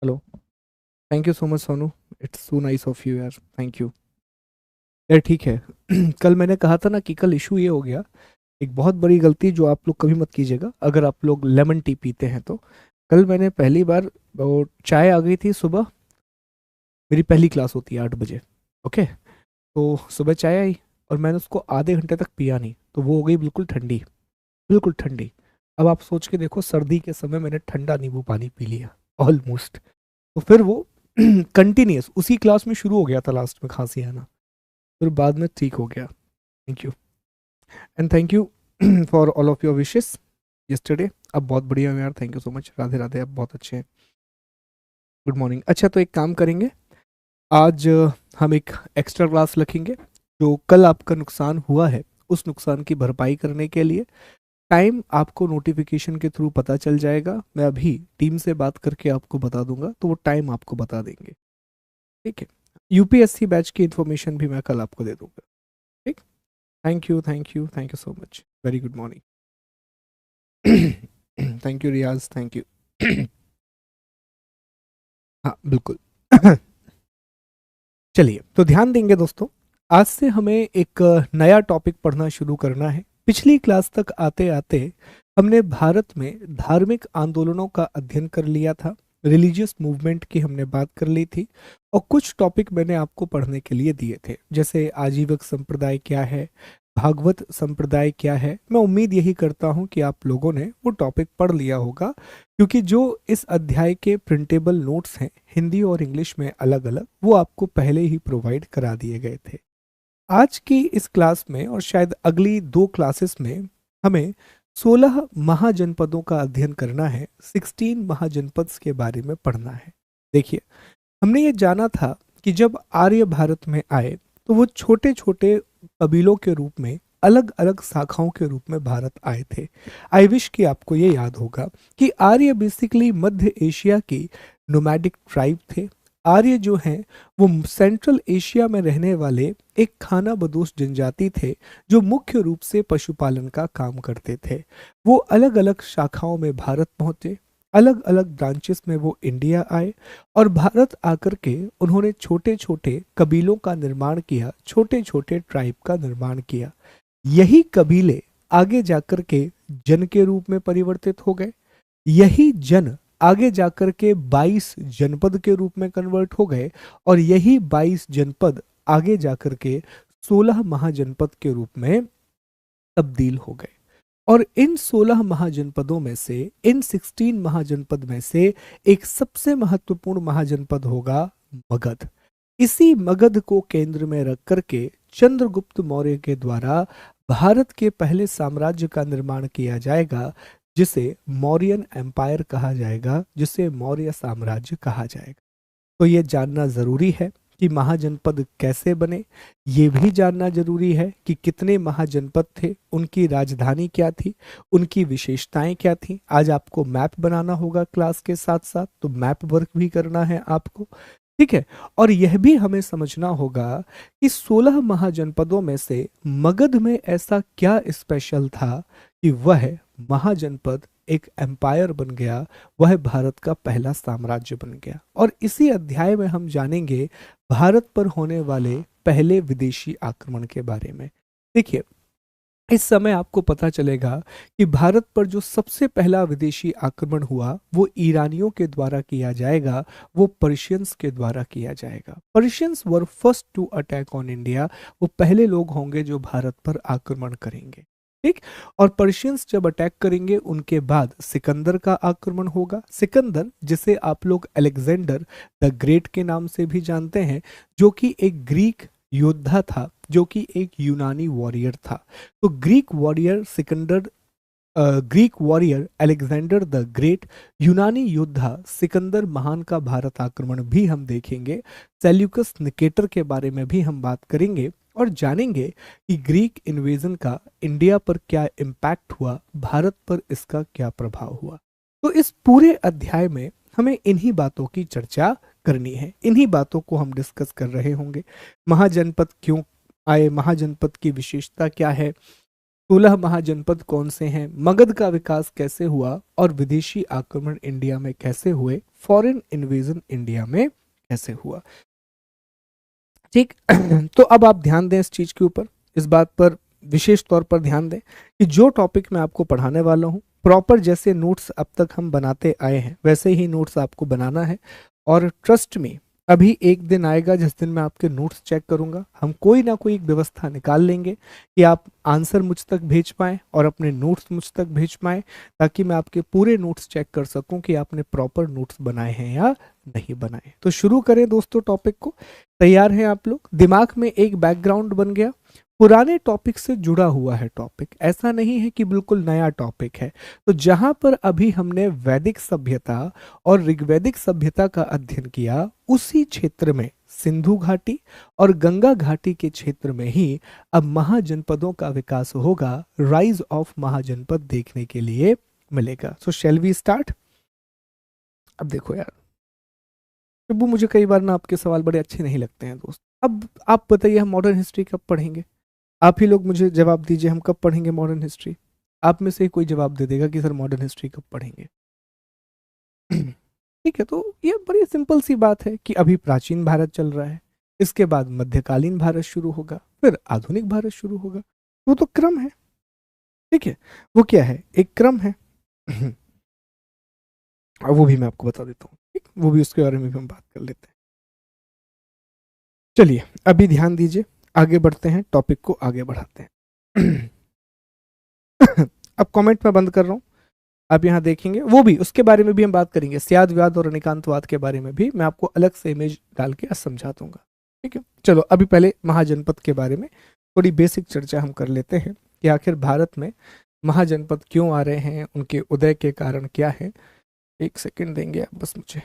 Hello. Thank you so much Sonu. It's so nice of you यार, thank you. यार ठीक है। कल मैंने कहा था ना कि कल इशू ये हो गया। एक बहुत बड़ी गलती जो आप लोग कभी मत कीजिएगा अगर आप लोग लेमन टी पीते हैं तो। कल मैंने पहली बार वो चाय आ गई थी सुबह। मेरी पहली क्लास होती है 8 बजे। ओके। तो सुबह चाय आई और मैंने उसको आधे घंटे तक पिया नहीं तो वो हो गई बिल्कुल ठंडी। बिल्कुल ठंडी। अब आप सोच के देखो, सर्दी के समय मैंने ठंडा नींबू पानी पी लिया ऑलमोस्ट। तो फिर वो कंटिन्यूस उसी क्लास में शुरू हो गया था, लास्ट में खांसी आना। फिर बाद में ठीक हो गया। Thank you. And thank you for all of your wishes yesterday. अब बहुत बढ़िया हो यार, thank you so much. Radhe Radhe, आप बहुत अच्छे हैं। Good morning. अच्छा, तो एक काम करेंगे आज, हम एक एक्स्ट्रा क्लास रखेंगे। जो कल आपका नुकसान हुआ है उस नुकसान की भरपाई करने के लिए टाइम आपको नोटिफिकेशन के थ्रू पता चल जाएगा। मैं अभी टीम से बात करके आपको बता दूंगा तो वो टाइम आपको बता देंगे। ठीक है। यूपीएससी बैच की इंफॉर्मेशन भी मैं कल आपको दे दूंगा। ठीक। Thank you, thank you, thank you so much. Very good morning. Thank you Riyaz, thank you. हाँ बिल्कुल। चलिए तो ध्यान देंगे दोस्तों। आज से हमें एक नया टॉपिक पढ़ना शुरू करना है। पिछली क्लास तक आते आते हमने भारत में धार्मिक आंदोलनों का अध्ययन कर लिया था। रिलीजियस मूवमेंट की हमने बात कर ली थी। और कुछ टॉपिक मैंने आपको पढ़ने के लिए दिए थे, जैसे आजीवक संप्रदाय क्या है, भागवत संप्रदाय क्या है। मैं उम्मीद यही करता हूं कि आप लोगों ने वो टॉपिक पढ़ लिया होगा, क्योंकि जो इस अध्याय के प्रिंटेबल नोट्स हैं हिंदी और इंग्लिश में अलग अलग, वो आपको पहले ही प्रोवाइड करा दिए गए थे। आज की इस क्लास में और शायद अगली दो क्लासेस में हमें 16 महाजनपदों का अध्ययन करना है। 16 महाजनपद के बारे में पढ़ना है। देखिए, हमने ये जाना था कि जब आर्य भारत में आए तो वो छोटे छोटे कबीलों के रूप में, अलग अलग शाखाओं के रूप में भारत आए थे। आई विश कि आपको ये याद होगा कि आर्य बेसिकली मध्य एशिया की नोमैडिक ट्राइब थे। आर्य जो हैं वो सेंट्रल एशिया में रहने वाले एक खाना बदोश जनजाति थे, जो मुख्य रूप से पशुपालन का काम करते थे। वो अलग अलग शाखाओं में भारत पहुंचे। अलग अलग ब्रांचेस में वो इंडिया आए और भारत आकर के उन्होंने छोटे छोटे कबीलों का निर्माण किया, छोटे छोटे ट्राइब का निर्माण किया। यही कबीले आगे जाकर के जन के रूप में परिवर्तित हो गए। यही जन आगे जाकर के 22 जनपद के रूप में कन्वर्ट हो गए। और यही 22 जनपद आगे जाकर के 16 महाजनपद के रूप में तब्दील हो गए। और इन 16 महाजनपदों में से, इन 16 महाजनपद में से एक सबसे महत्वपूर्ण महाजनपद होगा मगध। इसी मगध को केंद्र में रख करके चंद्रगुप्त मौर्य के द्वारा भारत के पहले साम्राज्य का निर्माण किया जाएगा, जिसे मौर्यन एम्पायर कहा जाएगा, जिसे मौर्य साम्राज्य कहा जाएगा। तो ये जानना जरूरी है कि महाजनपद कैसे बने। ये भी जानना जरूरी है कि कितने महाजनपद थे, उनकी राजधानी क्या थी, उनकी विशेषताएं क्या थी। आज आपको मैप बनाना होगा क्लास के साथ साथ, तो मैप वर्क भी करना है आपको। ठीक है। और यह भी हमें समझना होगा कि 16 महाजनपदों में से मगध में ऐसा क्या स्पेशल था कि वह महाजनपद एक एम्पायर बन गया, वह भारत का पहला साम्राज्य बन गया। और इसी अध्याय में हम जानेंगे भारत पर होने वाले पहले विदेशी आक्रमण के बारे में। देखिए, इस समय आपको पता चलेगा कि भारत पर जो सबसे पहला विदेशी आक्रमण हुआ वो ईरानियों के द्वारा किया जाएगा, वो पर्शियंस के द्वारा किया जाएगा। Persians were first to attack on India. वो पहले लोग होंगे जो भारत पर आक्रमण करेंगे। ठीक। और पर्शियंस जब अटैक करेंगे उनके बाद सिकंदर का आक्रमण होगा। सिकंदर, जिसे आप लोग अलेक्जेंडर द ग्रेट के नाम से भी जानते हैं, जो कि एक ग्रीक योद्धा था, जो कि एक यूनानी वॉरियर था। तो Greek warrior Sikandar, Greek warrior Alexander the great, यूनानी योद्धा सिकंदर महान का भारत आक्रमण भी हम देखेंगे। सेल्यूकस निकेटर के बारे में भी हम बात करेंगे और जानेंगे कि ग्रीक इन्वेजन का इंडिया पर क्या इम्पैक्ट हुआ, भारत पर इसका क्या प्रभाव हुआ। तो इस पूरे अध्याय में हमें इन्हीं बातों की चर्चा करनी है, इन्हीं बातों को हम डिस्कस कर रहे होंगे। महाजनपद क्यों आए, महाजनपद की विशेषता क्या है, 16 महाजनपद कौन से हैं, मगध का विकास कैसे हुआ और विदेशी आक्रमण इंडिया में कैसे हुए, फॉरेन इन्वेजन इंडिया में कैसे हुआ। ठीक। तो अब आप ध्यान दें इस चीज के ऊपर, इस बात पर विशेष तौर पर ध्यान दें कि जो टॉपिक मैं आपको पढ़ाने वाला हूं, प्रॉपर जैसे नोट्स अब तक हम बनाते आए हैं वैसे ही नोट्स आपको बनाना है। और ट्रस्ट में अभी एक दिन आएगा जिस दिन मैं आपके नोट्स चेक करूंगा, हम कोई ना कोई एक व्यवस्था निकाल लेंगे कि आप आंसर मुझ तक भेज पाएं और अपने नोट्स मुझ तक भेज पाएं, ताकि मैं आपके पूरे नोट्स चेक कर सकूं कि आपने प्रॉपर नोट्स बनाए हैं या नहीं बनाए। तो शुरू करें दोस्तों टॉपिक को। तैयार हैं आप लोग? दिमाग में एक बैकग्राउंड बन गया, पुराने टॉपिक से जुड़ा हुआ है टॉपिक, ऐसा नहीं है कि बिल्कुल नया टॉपिक है। तो जहां पर अभी हमने वैदिक सभ्यता और ऋग्वैदिक सभ्यता का अध्ययन किया, उसी क्षेत्र में सिंधु घाटी और गंगा घाटी के क्षेत्र में ही अब महाजनपदों का विकास होगा, राइज ऑफ महाजनपद देखने के लिए मिलेगा। सो शैल वी स्टार्ट। अब देखो यार प्रभु, मुझे कई बार ना आपके सवाल बड़े अच्छे नहीं लगते हैं दोस्त। अब आप बताइए हम मॉडर्न हिस्ट्री कब पढ़ेंगे? आप ही लोग मुझे जवाब दीजिए, हम कब पढ़ेंगे मॉडर्न हिस्ट्री? आप में से ही कोई जवाब दे देगा कि सर मॉडर्न हिस्ट्री कब पढ़ेंगे। ठीक है, तो ये बड़ी सिंपल सी बात है कि अभी प्राचीन भारत चल रहा है, इसके बाद मध्यकालीन भारत शुरू होगा, फिर आधुनिक भारत शुरू होगा। वो तो क्रम है। ठीक है, वो क्या है? एक क्रम है। और वो भी मैं आपको बता देता हूँ, ठीक, वो भी उसके बारे में भी हम बात कर लेते हैं। चलिए अभी ध्यान दीजिए, आगे बढ़ते हैं, टॉपिक को आगे बढ़ाते हैं। अब कमेंट में बंद कर रहा हूँ, आप यहाँ देखेंगे, वो भी उसके बारे में भी हम बात करेंगे, स्यादवाद और अनिकांतवाद के बारे में भी मैं आपको अलग से इमेज डाल के समझा दूंगा। ठीक है, चलो अभी पहले महाजनपद के बारे में थोड़ी बेसिक चर्चा हम कर लेते हैं कि आखिर भारत में महाजनपद क्यों आ रहे हैं, उनके उदय के कारण क्या है। एक सेकंड देंगे आप बस मुझे।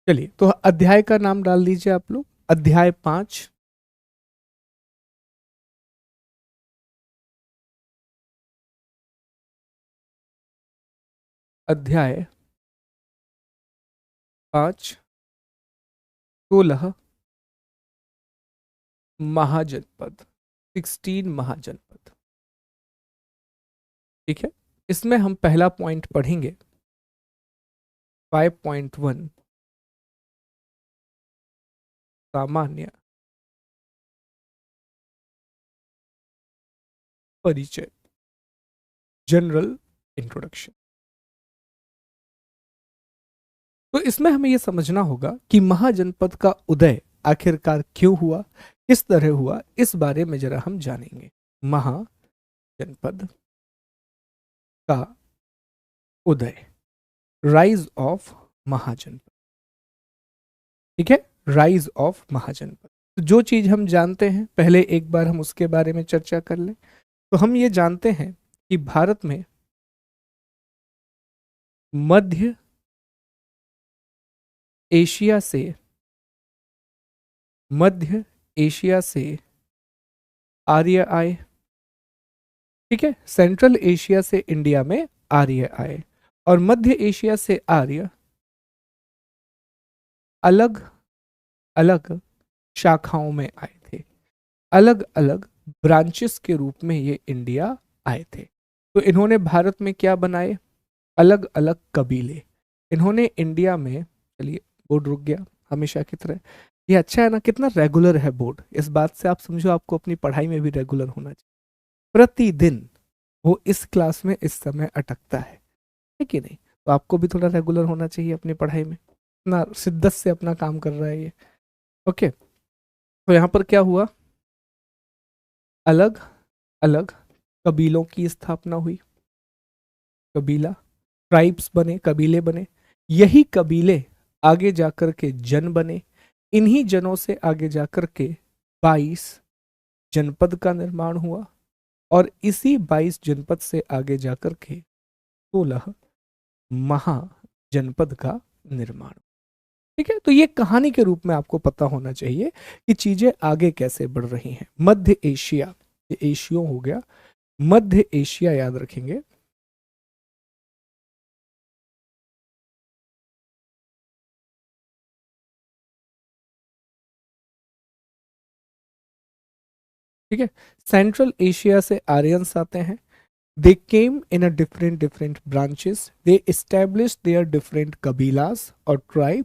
चलिए तो अध्याय का नाम डाल दीजिए आप लोग, अध्याय 5। अध्याय 5, 16 महाजनपद, 16 महाजनपद। ठीक है, इसमें हम पहला पॉइंट पढ़ेंगे 5.1, सामान्य परिचय, जनरल इंट्रोडक्शन। तो इसमें हमें यह समझना होगा कि महाजनपद का उदय आखिरकार क्यों हुआ, किस तरह हुआ, इस बारे में जरा हम जानेंगे। महाजनपद का उदय, राइज ऑफ महाजनपद। ठीक है, राइज ऑफ महाजनपद। तो जो चीज हम जानते हैं पहले एक बार हम उसके बारे में चर्चा कर लें। तो हम ये जानते हैं कि भारत में मध्य एशिया से, मध्य एशिया से आर्य आए। ठीक है, सेंट्रल एशिया से इंडिया में आर्य आए, और मध्य एशिया से आर्य अलग अलग शाखाओं में आए थे, अलग अलग ब्रांचेस के रूप में ये इंडिया आए थे। तो इन्होंने भारत में क्या बनाए? अलग अलग कबीले। इन्होंने इंडिया में, चलिए बोर्ड रुक गया हमेशा की तरह, ये अच्छा है ना, कितना रेगुलर है बोर्ड, इस बात से आप समझो आपको अपनी पढ़ाई में भी रेगुलर होना चाहिए। प्रतिदिन वो इस क्लास में इस समय अटकता है कि नहीं? तो आपको भी थोड़ा रेगुलर होना चाहिए अपनी पढ़ाई में, इतना शिद्दत से अपना काम कर रहा है ये। ओके, तो यहाँ पर क्या हुआ? अलग अलग कबीलों की स्थापना हुई। कबीला, ट्राइब्स बने, कबीले बने। यही कबीले आगे जाकर के जन बने। इन्हीं जनों से आगे जाकर के 22 जनपद का निर्माण हुआ और इसी 22 जनपद से आगे जाकर के 16 महाजनपद का निर्माण। ठीक है, तो ये कहानी के रूप में आपको पता होना चाहिए कि चीजें आगे कैसे बढ़ रही हैं। मध्य एशिया, ये एशिया हो गया, मध्य एशिया याद रखेंगे। ठीक है, सेंट्रल एशिया से आर्यंस आते हैं। They came in a different branches, they establish their different kabilas और tribe.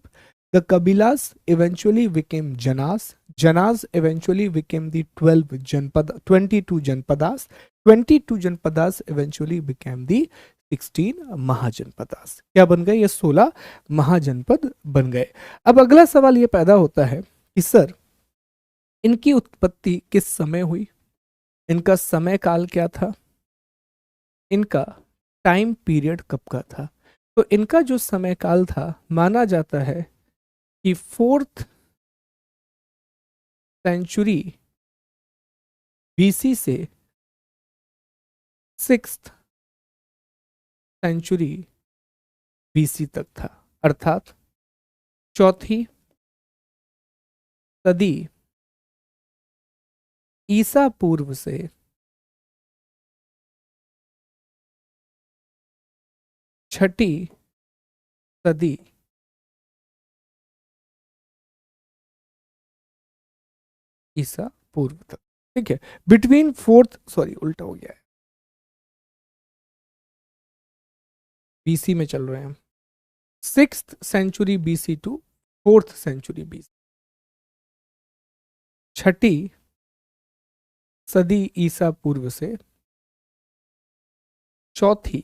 The kabilas eventually became janas, janas eventually became the 12 janapada 22 janapadas, 22 janapadas eventually became the 16 mahajanapadas. क्या बन गए? ये 16 महाजनपद बन गए। अब अगला सवाल ये पैदा होता है कि सर इनकी उत्पत्ति किस समय हुई, इनका समय काल क्या था, इनका टाइम पीरियड कब का था। तो इनका जो समय काल था, माना जाता है कि 4th सेंचुरी बीसी से 6th सेंचुरी बीसी तक था, अर्थात चौथी सदी ईसा पूर्व से 6ठी सदी ईसा पूर्व तक। ठीक है, बिटवीन 4th, सॉरी उल्टा हो गया है, बीसी में चल रहे हैं हम, 6th century BC to 4th century BC, 6ठी सदी ईसा पूर्व से 4थी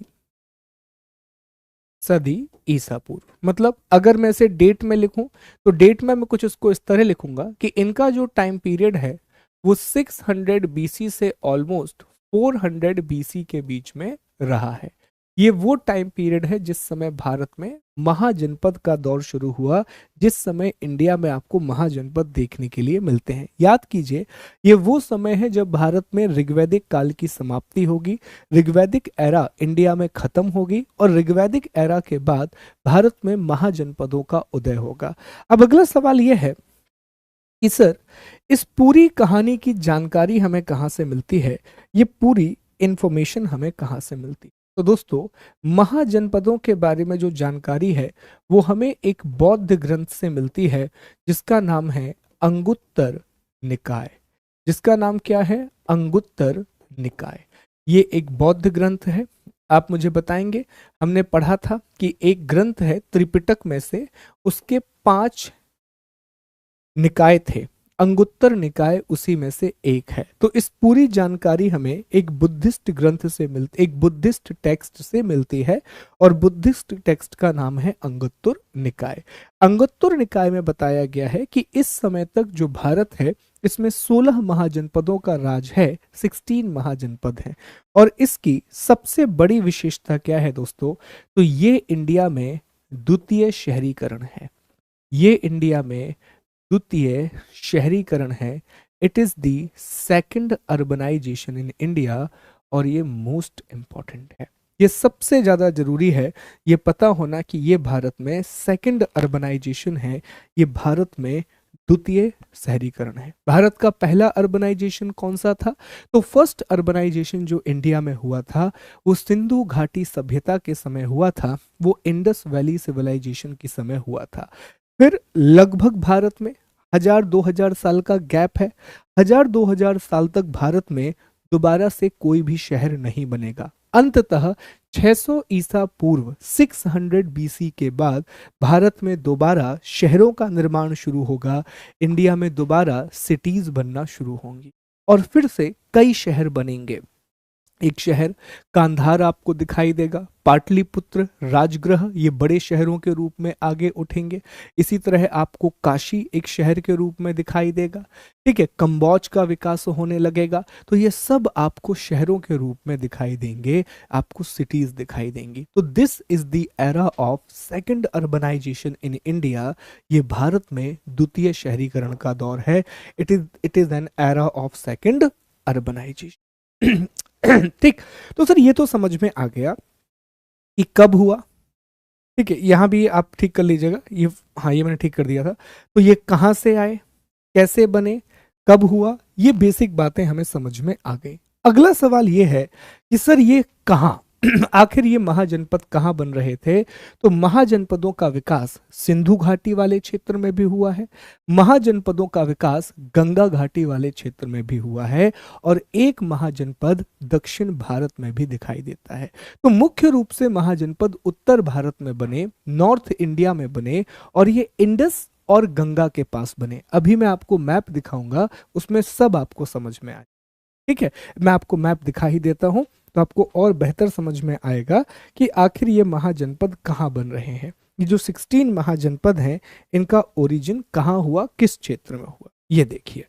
सदी ईसा पूर्व। मतलब अगर मैं इसे डेट में लिखूं तो डेट में मैं कुछ इसको इस तरह लिखूंगा कि इनका जो टाइम पीरियड है वो 600 बीसी से ऑलमोस्ट 400 बीसी के बीच में रहा है। ये वो टाइम पीरियड है जिस समय भारत में महाजनपद का दौर शुरू हुआ, जिस समय इंडिया में आपको महाजनपद देखने के लिए मिलते हैं। याद कीजिए, ये वो समय है जब भारत में ऋग्वैदिक काल की समाप्ति होगी, ऋग्वैदिक एरा इंडिया में खत्म होगी और ऋग्वैदिक एरा के बाद भारत में महाजनपदों का उदय होगा। अब अगला सवाल यह है कि सर इस पूरी कहानी की जानकारी हमें कहां से मिलती है, ये पूरी इंफॉर्मेशन हमें कहां से मिलती है। तो दोस्तों, महाजनपदों के बारे में जो जानकारी है वो हमें एक बौद्ध ग्रंथ से मिलती है जिसका नाम है अंगुत्तर निकाय। जिसका नाम क्या है? अंगुत्तर निकाय। ये एक बौद्ध ग्रंथ है। आप मुझे बताएंगे, हमने पढ़ा था कि एक ग्रंथ है त्रिपिटक में से, उसके 5 निकाय थे, अंगुत्तर निकाय उसी में से एक है। तो इस पूरी जानकारी हमें एक बुद्धिस्ट ग्रंथ से मिलती, एक बुद्धिस्ट टेक्स्ट से मिलती है और बुद्धिस्ट टेक्स्ट का नाम है अंगुत्तर निकाय। अंगुत्तर निकाय में बताया गया है कि इस समय तक जो भारत है इसमें 16 महाजनपदों का राज है, 16 महाजनपद हैं। और इसकी सबसे बड़ी विशेषता क्या है दोस्तों? तो ये इंडिया में द्वितीय शहरीकरण है। ये इंडिया में द्वितीय शहरीकरण है। It is the second urbanisation in India और ये मोस्ट इंपॉर्टेंट है। ये सबसे ज्यादा जरूरी है ये पता होना कि ये भारत में सेकंड अर्बनाइजेशन है, ये भारत में द्वितीय शहरीकरण है। भारत का पहला अर्बनाइजेशन कौन सा था? तो फर्स्ट अर्बनाइजेशन जो इंडिया में हुआ था वो सिंधु घाटी सभ्यता के समय हुआ था, वो इंडस वैली सिविलाइजेशन के समय हुआ था। फिर लगभग भारत में 1000-2000 साल का गैप है। 1000-2000 साल तक भारत में दोबारा से कोई भी शहर नहीं बनेगा। अंततः 600 ईसा पूर्व 600 बीसी के बाद भारत में दोबारा शहरों का निर्माण शुरू होगा, इंडिया में दोबारा सिटीज बनना शुरू होंगी और फिर से कई शहर बनेंगे। एक शहर। कांधार आपको दिखाई देगा, पाटलिपुत्र, राजगृह, ये बड़े शहरों के रूप में आगे उठेंगे। इसी तरह आपको काशी एक शहर के रूप में दिखाई देगा। ठीक है, कंबोज का विकास होने लगेगा। तो ये सब आपको शहरों के रूप में दिखाई देंगे, आपको सिटीज दिखाई देंगी। तो this is the era of second urbanisation in India. ये भारत में द्वितीय शहरीकरण का दौर है। It is an era of second urbanisation. ठीक। तो सर ये तो समझ में आ गया कि कब हुआ। ठीक है, यहां भी आप ठीक कर लीजिएगा ये। हाँ, ये मैंने ठीक कर दिया था। तो ये कहां से आए, कैसे बने, कब हुआ, ये बेसिक बातें हमें समझ में आ गई। अगला सवाल ये है कि सर ये कहां आखिर ये महाजनपद कहां बन रहे थे। तो महाजनपदों का विकास सिंधु घाटी वाले क्षेत्र में भी हुआ है, महाजनपदों का विकास गंगा घाटी वाले क्षेत्र में भी हुआ है, और एक महाजनपद दक्षिण भारत में भी दिखाई देता है। तो मुख्य रूप से महाजनपद उत्तर भारत में बने, नॉर्थ इंडिया में बने, और ये इंडस और गंगा के पास बने। अभी मैं आपको मैप दिखाऊंगा, उसमें सब आपको समझ में आए। ठीक है, मैं आपको मैप दिखा ही देता हूं, तो आपको और बेहतर समझ में आएगा कि आखिर ये महाजनपद कहाँ बन रहे हैं। ये जो 16 महाजनपद हैं, इनका ओरिजिन कहाँ हुआ, किस क्षेत्र में हुआ, ये देखिए।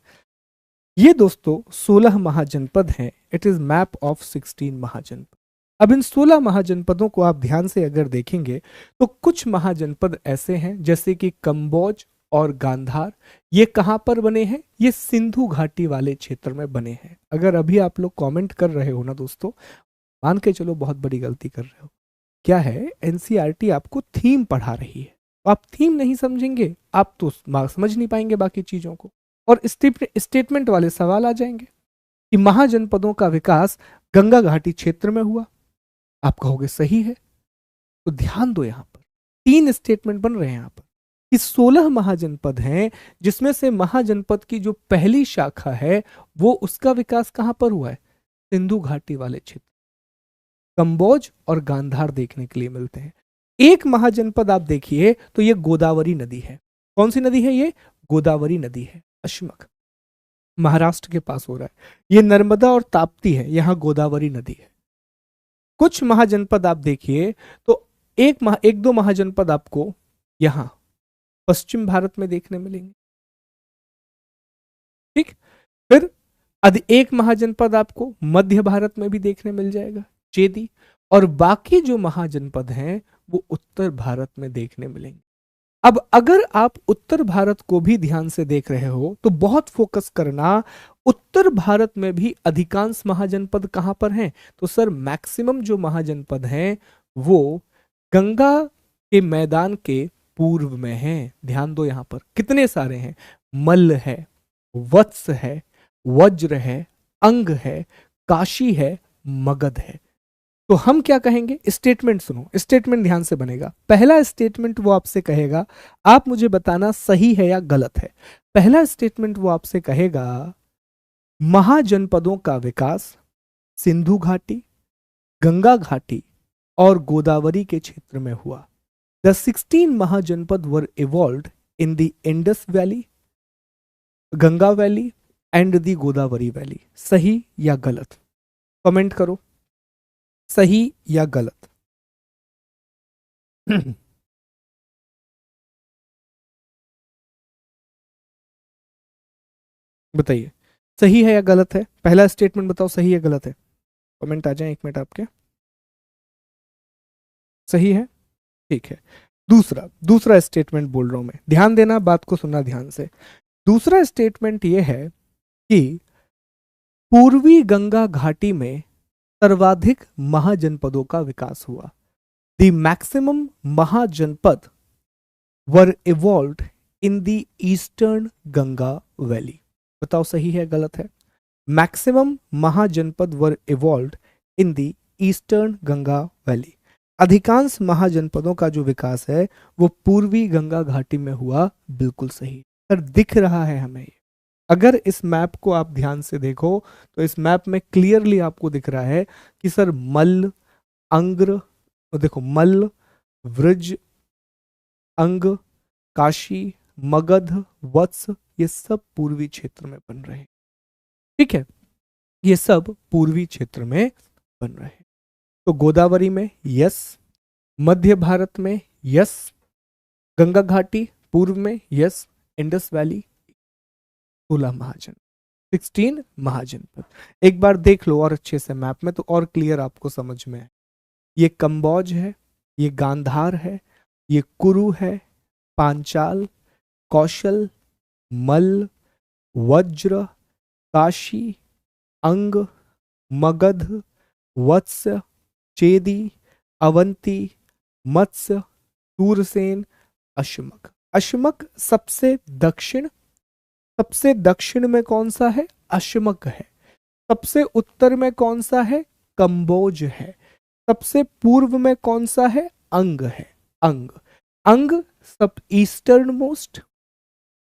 ये दोस्तों 16 महाजनपद हैं। It is map of 16 महाजनपद। अब इन 16 महाजनपदों को आप ध्यान से अगर देखेंगे तो कुछ महाजनपद ऐसे हैं जैसे कि कंबोज और गांधार, ये कहां पर बने हैं, ये सिंधु घाटी वाले क्षेत्र में बने हैं। अगर अभी आप लोग कमेंट कर रहे हो ना दोस्तों, मान के चलो बहुत बड़ी गलती कर रहे हो। क्या है, एनसीईआरटी आपको थीम पढ़ा रही है, आप थीम नहीं समझेंगे आप तो समझ नहीं पाएंगे बाकी चीजों को, और स्टेटमेंट वाले सवाल आ जाएंगे कि महाजनपदों का विकास गंगा घाटी क्षेत्र में हुआ। आप कहोगे सही है, तो ध्यान दो, यहां पर 3 स्टेटमेंट बन रहे हैं यहां पर कि 16 महाजनपद हैं, जिसमें से महाजनपद की जो पहली शाखा है वो उसका विकास कहां पर हुआ है, सिंधु घाटी वाले क्षेत्र। कंबोज और गांधार देखने के लिए मिलते हैं। एक महाजनपद आप देखिए तो ये गोदावरी नदी है। कौन सी नदी है ये, गोदावरी नदी है, अशमक, महाराष्ट्र के पास हो रहा है। ये नर्मदा और ताप्ती है, यहां गोदावरी नदी है। कुछ महाजनपद आप देखिए तो एक दो महाजनपद आपको यहां पश्चिम भारत में देखने मिलेंगे। ठीक, फिर एक महाजनपद आपको मध्य भारत में भी देखने मिल जाएगा, चेदी, और बाकी जो महाजनपद हैं वो उत्तर भारत में देखने मिलेंगे। अब अगर आप उत्तर भारत को भी ध्यान से देख रहे हो तो बहुत फोकस करना, उत्तर भारत में भी अधिकांश महाजनपद कहां पर हैं, तो सर मैक्सिमम जो महाजनपद हैं वो गंगा के मैदान के पूर्व में हैं। ध्यान दो, यहां पर कितने सारे हैं, मल्ल है, वत्स है, वज्र है, अंग है, काशी है, मगध है। तो हम क्या कहेंगे, स्टेटमेंट सुनो, स्टेटमेंट ध्यान से बनेगा। पहला स्टेटमेंट वो आपसे कहेगा, आप मुझे बताना सही है या गलत है। पहला स्टेटमेंट वो आपसे कहेगा महाजनपदों का विकास सिंधु घाटी, गंगा घाटी और गोदावरी के क्षेत्र में हुआ। The 16 mahajanapada were evolved in the Indus valley, Ganga valley and the Godavari valley. सही या गलत, कमेंट करो, सही या गलत। बताइए, सही है या गलत है, पहला स्टेटमेंट बताओ, सही है गलत है, कमेंट आ जाए, 1 मिनट आपके। सही है, ठीक है। दूसरा दूसरा स्टेटमेंट बोल रहा हूं मैं, ध्यान देना, बात को सुनना ध्यान से। दूसरा स्टेटमेंट यह है कि पूर्वी गंगा घाटी में सर्वाधिक महाजनपदों का विकास हुआ। The maximum mahajanapada were evolved in the eastern Ganga valley. बताओ सही है गलत है। Maximum mahajanapada were evolved in the eastern Ganga valley. अधिकांश महाजनपदों का जो विकास है वो पूर्वी गंगा घाटी में हुआ, बिल्कुल सही। सर दिख रहा है हमें, अगर इस मैप को आप ध्यान से देखो तो इस मैप में क्लियरली आपको दिख रहा है कि सर मल्ल, अंग्र, देखो मल्ल, व्रज, अंग, काशी, मगध, वत्स, ये सब पूर्वी क्षेत्र में बन रहे हैं। ठीक है, ये सब पूर्वी क्षेत्र में बन रहे हैं। तो गोदावरी में यस, मध्य भारत में यस, गंगा घाटी पूर्व में यस, इंडस वैली 16 महाजनपद, 16 महाजनपद। एक बार देख लो और अच्छे से मैप में, तो और क्लियर आपको समझ में है। ये कंबोज है, ये गांधार है, ये कुरु है, पांचाल, कौशल, मल्ल, वज्र, काशी, अंग, मगध, वत्स्य, चेदी, अवंती, मत्स्य, सूरसेन, अश्मक। अश्मक सबसे दक्षिण में कौन सा है? अश्मक है। सबसे उत्तर में कौन सा है? कंबोज है। सबसे पूर्व में कौन सा है? अंग है। अंग, अंग सब ईस्टर्न मोस्ट,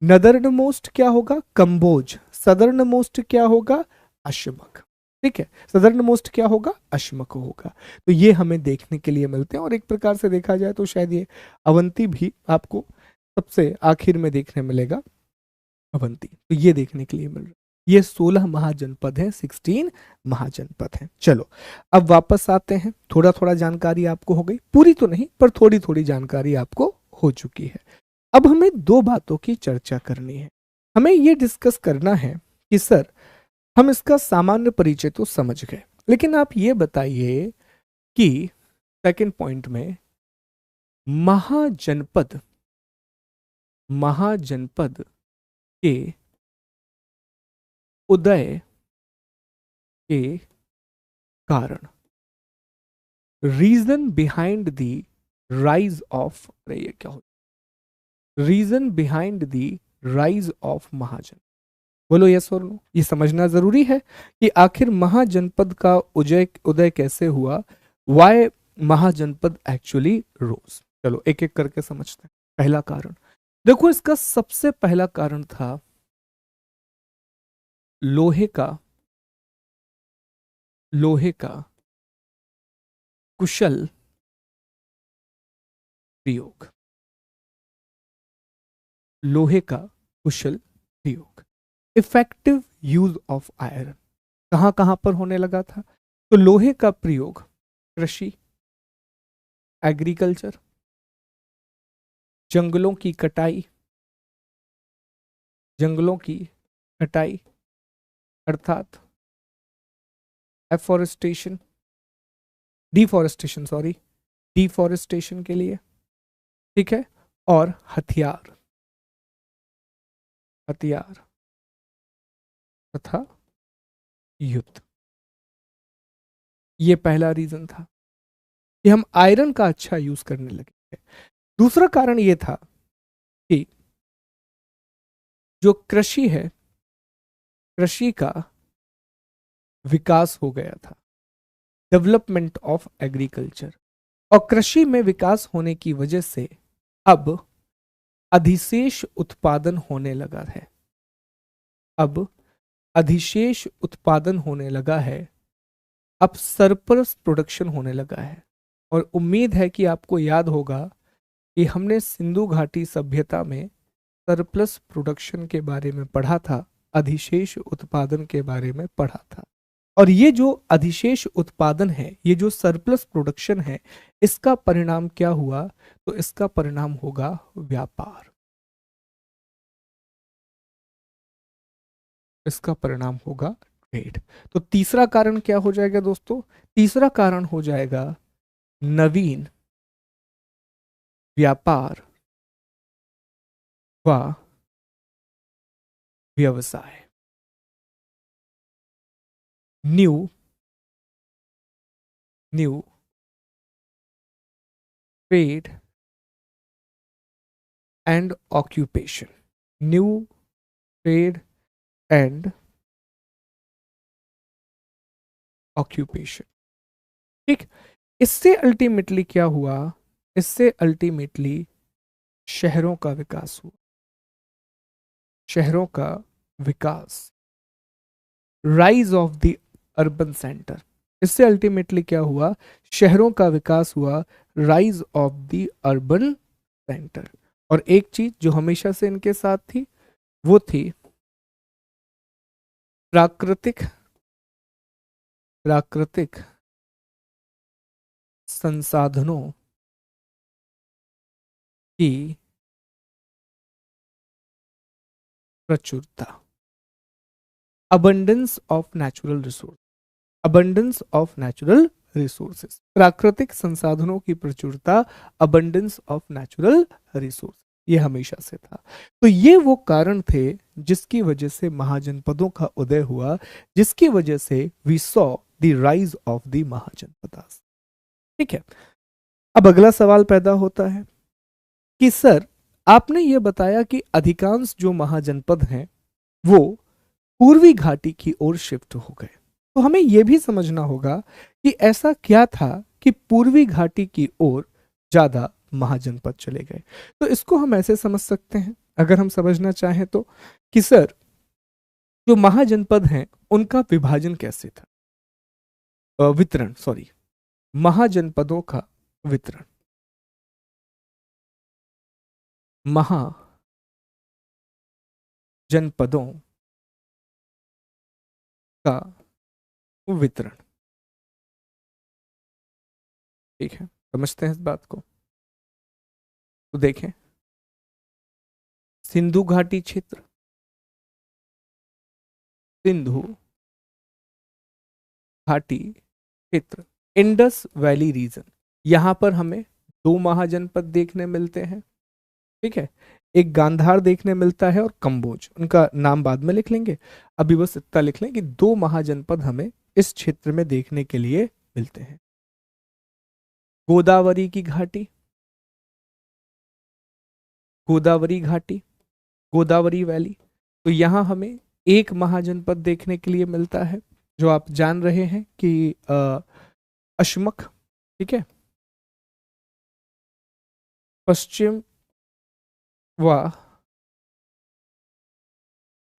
नदर्न मोस्ट क्या होगा? कंबोज, सदर्न मोस्ट क्या होगा? अश्मक। ठीक है, सदर्न मोस्ट क्या होगा? अश्मक होगा। तो ये हमें देखने के लिए मिलते हैं, और एक प्रकार से देखा जाए तो शायद ये अवंती भी आपको सबसे आखिर में देखने मिलेगा, अवंती। तो ये देखने के लिए मिल रहा है। ये 16 महाजनपद हैं, 16 महाजनपद हैं। चलो अब वापस आते हैं। थोड़ा थोड़ा जानकारी आपको हो गई, पूरी तो नहीं पर थोड़ी थोड़ी जानकारी आपको हो चुकी है। अब हमें दो बातों की चर्चा करनी है। हमें ये डिस्कस करना है कि सर हम इसका सामान्य परिचय तो समझ गए, लेकिन आप ये बताइए कि सेकंड पॉइंट में महाजनपद, महाजनपद के उदय के कारण, reason behind the rise of, अरे ये क्या होता, reason behind the rise of mahajan. बोलो यस और नो। ये समझना जरूरी है कि आखिर महाजनपद का उदय कैसे हुआ, वाई महाजनपद एक्चुअली रोज। चलो एक एक करके समझते हैं। पहला कारण देखो, इसका सबसे पहला कारण था लोहे का कुशल प्रयोग, लोहे का कुशल प्रयोग, इफेक्टिव यूज ऑफ आयरन। कहां कहां पर होने लगा था? तो लोहे का प्रयोग कृषि, एग्रीकल्चर, जंगलों की कटाई, जंगलों की कटाई अर्थात एफोरेस्टेशन, डिफोरेस्टेशन, सॉरी, डिफोरेस्टेशन के लिए, ठीक है, और हथियार, हथियार तथा युद्ध। ये पहला रीजन था कि हम आयरन का अच्छा यूज करने लगे। दूसरा कारण यह था कि जो कृषि है, कृषि का विकास हो गया था, डेवलपमेंट ऑफ एग्रीकल्चर, और कृषि में विकास होने की वजह से अब अधिशेष उत्पादन होने लगा है। अब अधिशेष उत्पादन होने लगा है, अब सरप्लस प्रोडक्शन होने लगा है। और उम्मीद है कि आपको याद होगा कि हमने सिंधु घाटी सभ्यता में सरप्लस प्रोडक्शन के बारे में पढ़ा था, अधिशेष उत्पादन के बारे में पढ़ा था। और ये जो अधिशेष उत्पादन है, ये जो सरप्लस प्रोडक्शन है, इसका परिणाम क्या हुआ? तो इसका परिणाम होगा व्यापार, इसका परिणाम होगा ट्रेड। तो तीसरा कारण क्या हो जाएगा दोस्तों? तीसरा कारण हो जाएगा नवीन व्यापार व व्यवसाय, new trade and occupation, new trade and occupation. ठीक, इससे अल्टीमेटली क्या हुआ? इससे अल्टीमेटली शहरों का विकास हुआ, शहरों का विकास, rise of the urban centre. इससे अल्टीमेटली क्या हुआ? शहरों का विकास हुआ, rise of the urban centre. और एक चीज जो हमेशा से इनके साथ थी, वो थी प्राकृतिक संसाधनों की प्रचुरता, abundance of natural resource, abundance of natural resources, प्राकृतिक संसाधनों की प्रचुरता, अबंडेंस ऑफ नेचुरल रिसोर्स, ये हमेशा से था। तो ये वो कारण थे जिसकी वजह से महाजनपदों का उदय हुआ, जिसकी वजह से we saw the rise of the Mahajanapadas. ठीक है, अब अगला सवाल पैदा होता है कि सर आपने ये बताया कि अधिकांश जो महाजनपद हैं वो पूर्वी घाटी की ओर शिफ्ट हो गए, तो हमें यह भी समझना होगा कि ऐसा क्या था कि पूर्वी घाटी की ओर ज्यादा महाजनपद चले गए। तो इसको हम ऐसे समझ सकते हैं, अगर हम समझना चाहें तो, कि सर जो महाजनपद हैं उनका विभाजन कैसे था, वितरण, सॉरी, महाजनपदों का वितरण, महाजनपदों का वितरण। ठीक है, समझते हैं इस बात को। तो देखें, सिंधु घाटी क्षेत्र, सिंधु घाटी क्षेत्र, इंडस वैली रीजन, यहां पर हमें दो महाजनपद देखने मिलते हैं। ठीक है, एक गांधार देखने मिलता है और कंबोज, उनका नाम बाद में लिख लेंगे, अभी बस इतना लिख लें कि दो महाजनपद हमें इस क्षेत्र में देखने के लिए मिलते हैं। गोदावरी की घाटी, गोदावरी घाटी, गोदावरी वैली, तो यहां हमें एक महाजनपद देखने के लिए मिलता है जो आप जान रहे हैं कि अशमक। ठीक है, पश्चिम व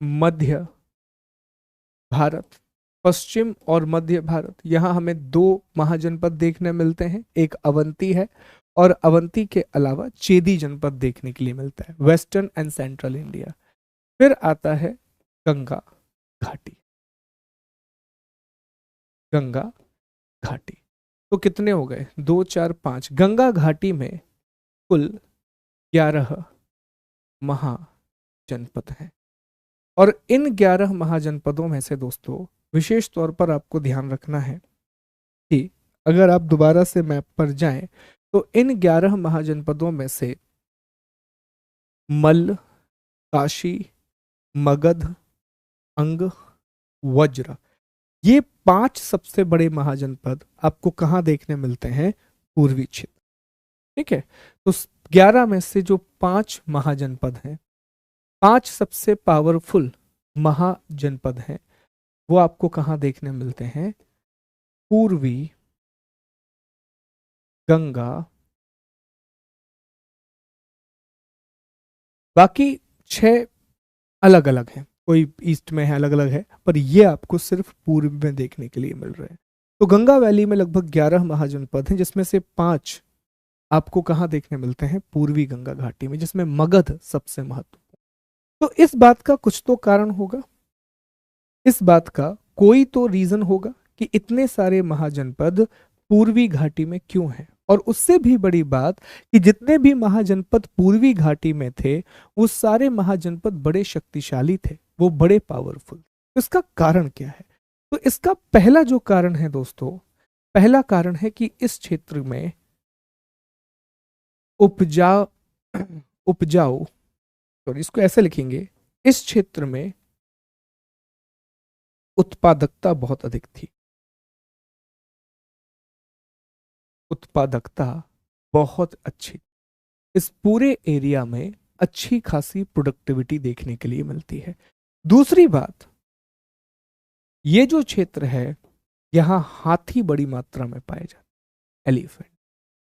मध्य भारत, पश्चिम और मध्य भारत, यहां हमें दो महाजनपद देखने मिलते हैं, एक अवंती है और अवंती के अलावा चेदी जनपद देखने के लिए मिलता है, वेस्टर्न एंड सेंट्रल इंडिया। फिर आता है गंगा घाटी, गंगा घाटी, तो कितने हो गए, 2 4 5। गंगा घाटी में कुल 11 महाजनपद हैं और इन 11 महाजनपदों में से दोस्तों विशेष तौर पर आपको ध्यान रखना है कि अगर आप दोबारा से मैप पर जाएं तो इन 11 महाजनपदों में से मल्ल, काशी, मगध, अंग, वज्र, ये 5 सबसे बड़े महाजनपद आपको कहां देखने मिलते हैं, पूर्वी क्षेत्र। ठीक है, तो 11 में से जो 5 महाजनपद हैं, 5 सबसे पावरफुल महाजनपद हैं, वो आपको कहां देखने मिलते हैं, पूर्वी गंगा, बाकी 6 अलग अलग हैं, कोई ईस्ट में है, अलग अलग है, पर ये आपको सिर्फ पूर्व में देखने के लिए मिल रहे हैं। तो गंगा वैली में लगभग 11 महाजनपद हैं, जिसमें से 5 आपको कहां देखने मिलते हैं, पूर्वी गंगा घाटी में, जिसमें मगध सबसे महत्वपूर्ण। तो इस बात का कुछ तो कारण होगा, इस बात का कोई तो रीजन होगा कि इतने सारे महाजनपद पूर्वी घाटी में क्यों हैं, और उससे भी बड़ी बात कि जितने भी महाजनपद पूर्वी घाटी में थे वो सारे महाजनपद बड़े शक्तिशाली थे, वो बड़े पावरफुल। तो इसका कारण क्या है, तो इसका पहला जो कारण है दोस्तों, पहला कारण है कि इस क्षेत्र में उपजाऊ उपजाऊ सॉरी इसको ऐसे लिखेंगे, इस क्षेत्र में उत्पादकता बहुत अधिक थी, उत्पादकता बहुत अच्छी, इस पूरे एरिया में अच्छी खासी प्रोडक्टिविटी देखने के लिए मिलती है। दूसरी बात, ये जो क्षेत्र है यहां हाथी बड़ी मात्रा में पाए जाते, एलिफेंट,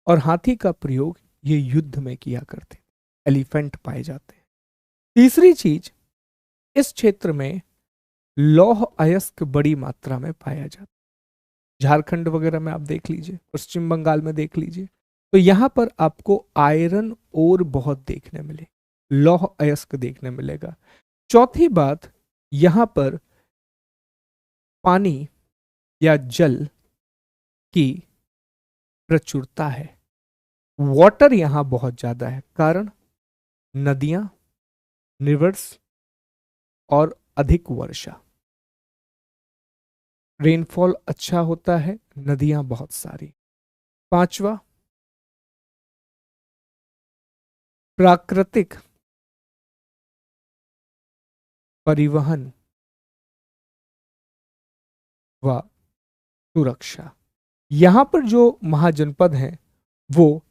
और हाथी का प्रयोग ये युद्ध में किया करते, एलिफेंट पाए जाते हैं। तीसरी चीज, इस क्षेत्र में लौह अयस्क बड़ी मात्रा में पाया जाता है, झारखंड वगैरह में आप देख लीजिए, पश्चिम बंगाल में देख लीजिए, तो यहां पर आपको आयरन ओर बहुत देखने मिले, लौह अयस्क देखने मिलेगा। चौथी बात, यहां पर पानी या जल की प्रचुरता है। वाटर यहां बहुत ज्यादा है, कारण नदियां, रिवर्स और अधिक वर्षा। रेनफॉल अच्छा होता है, नदियां बहुत सारी। पांचवा, प्राकृतिक परिवहन व सुरक्षा। यहां पर जो महाजनपद हैं वो,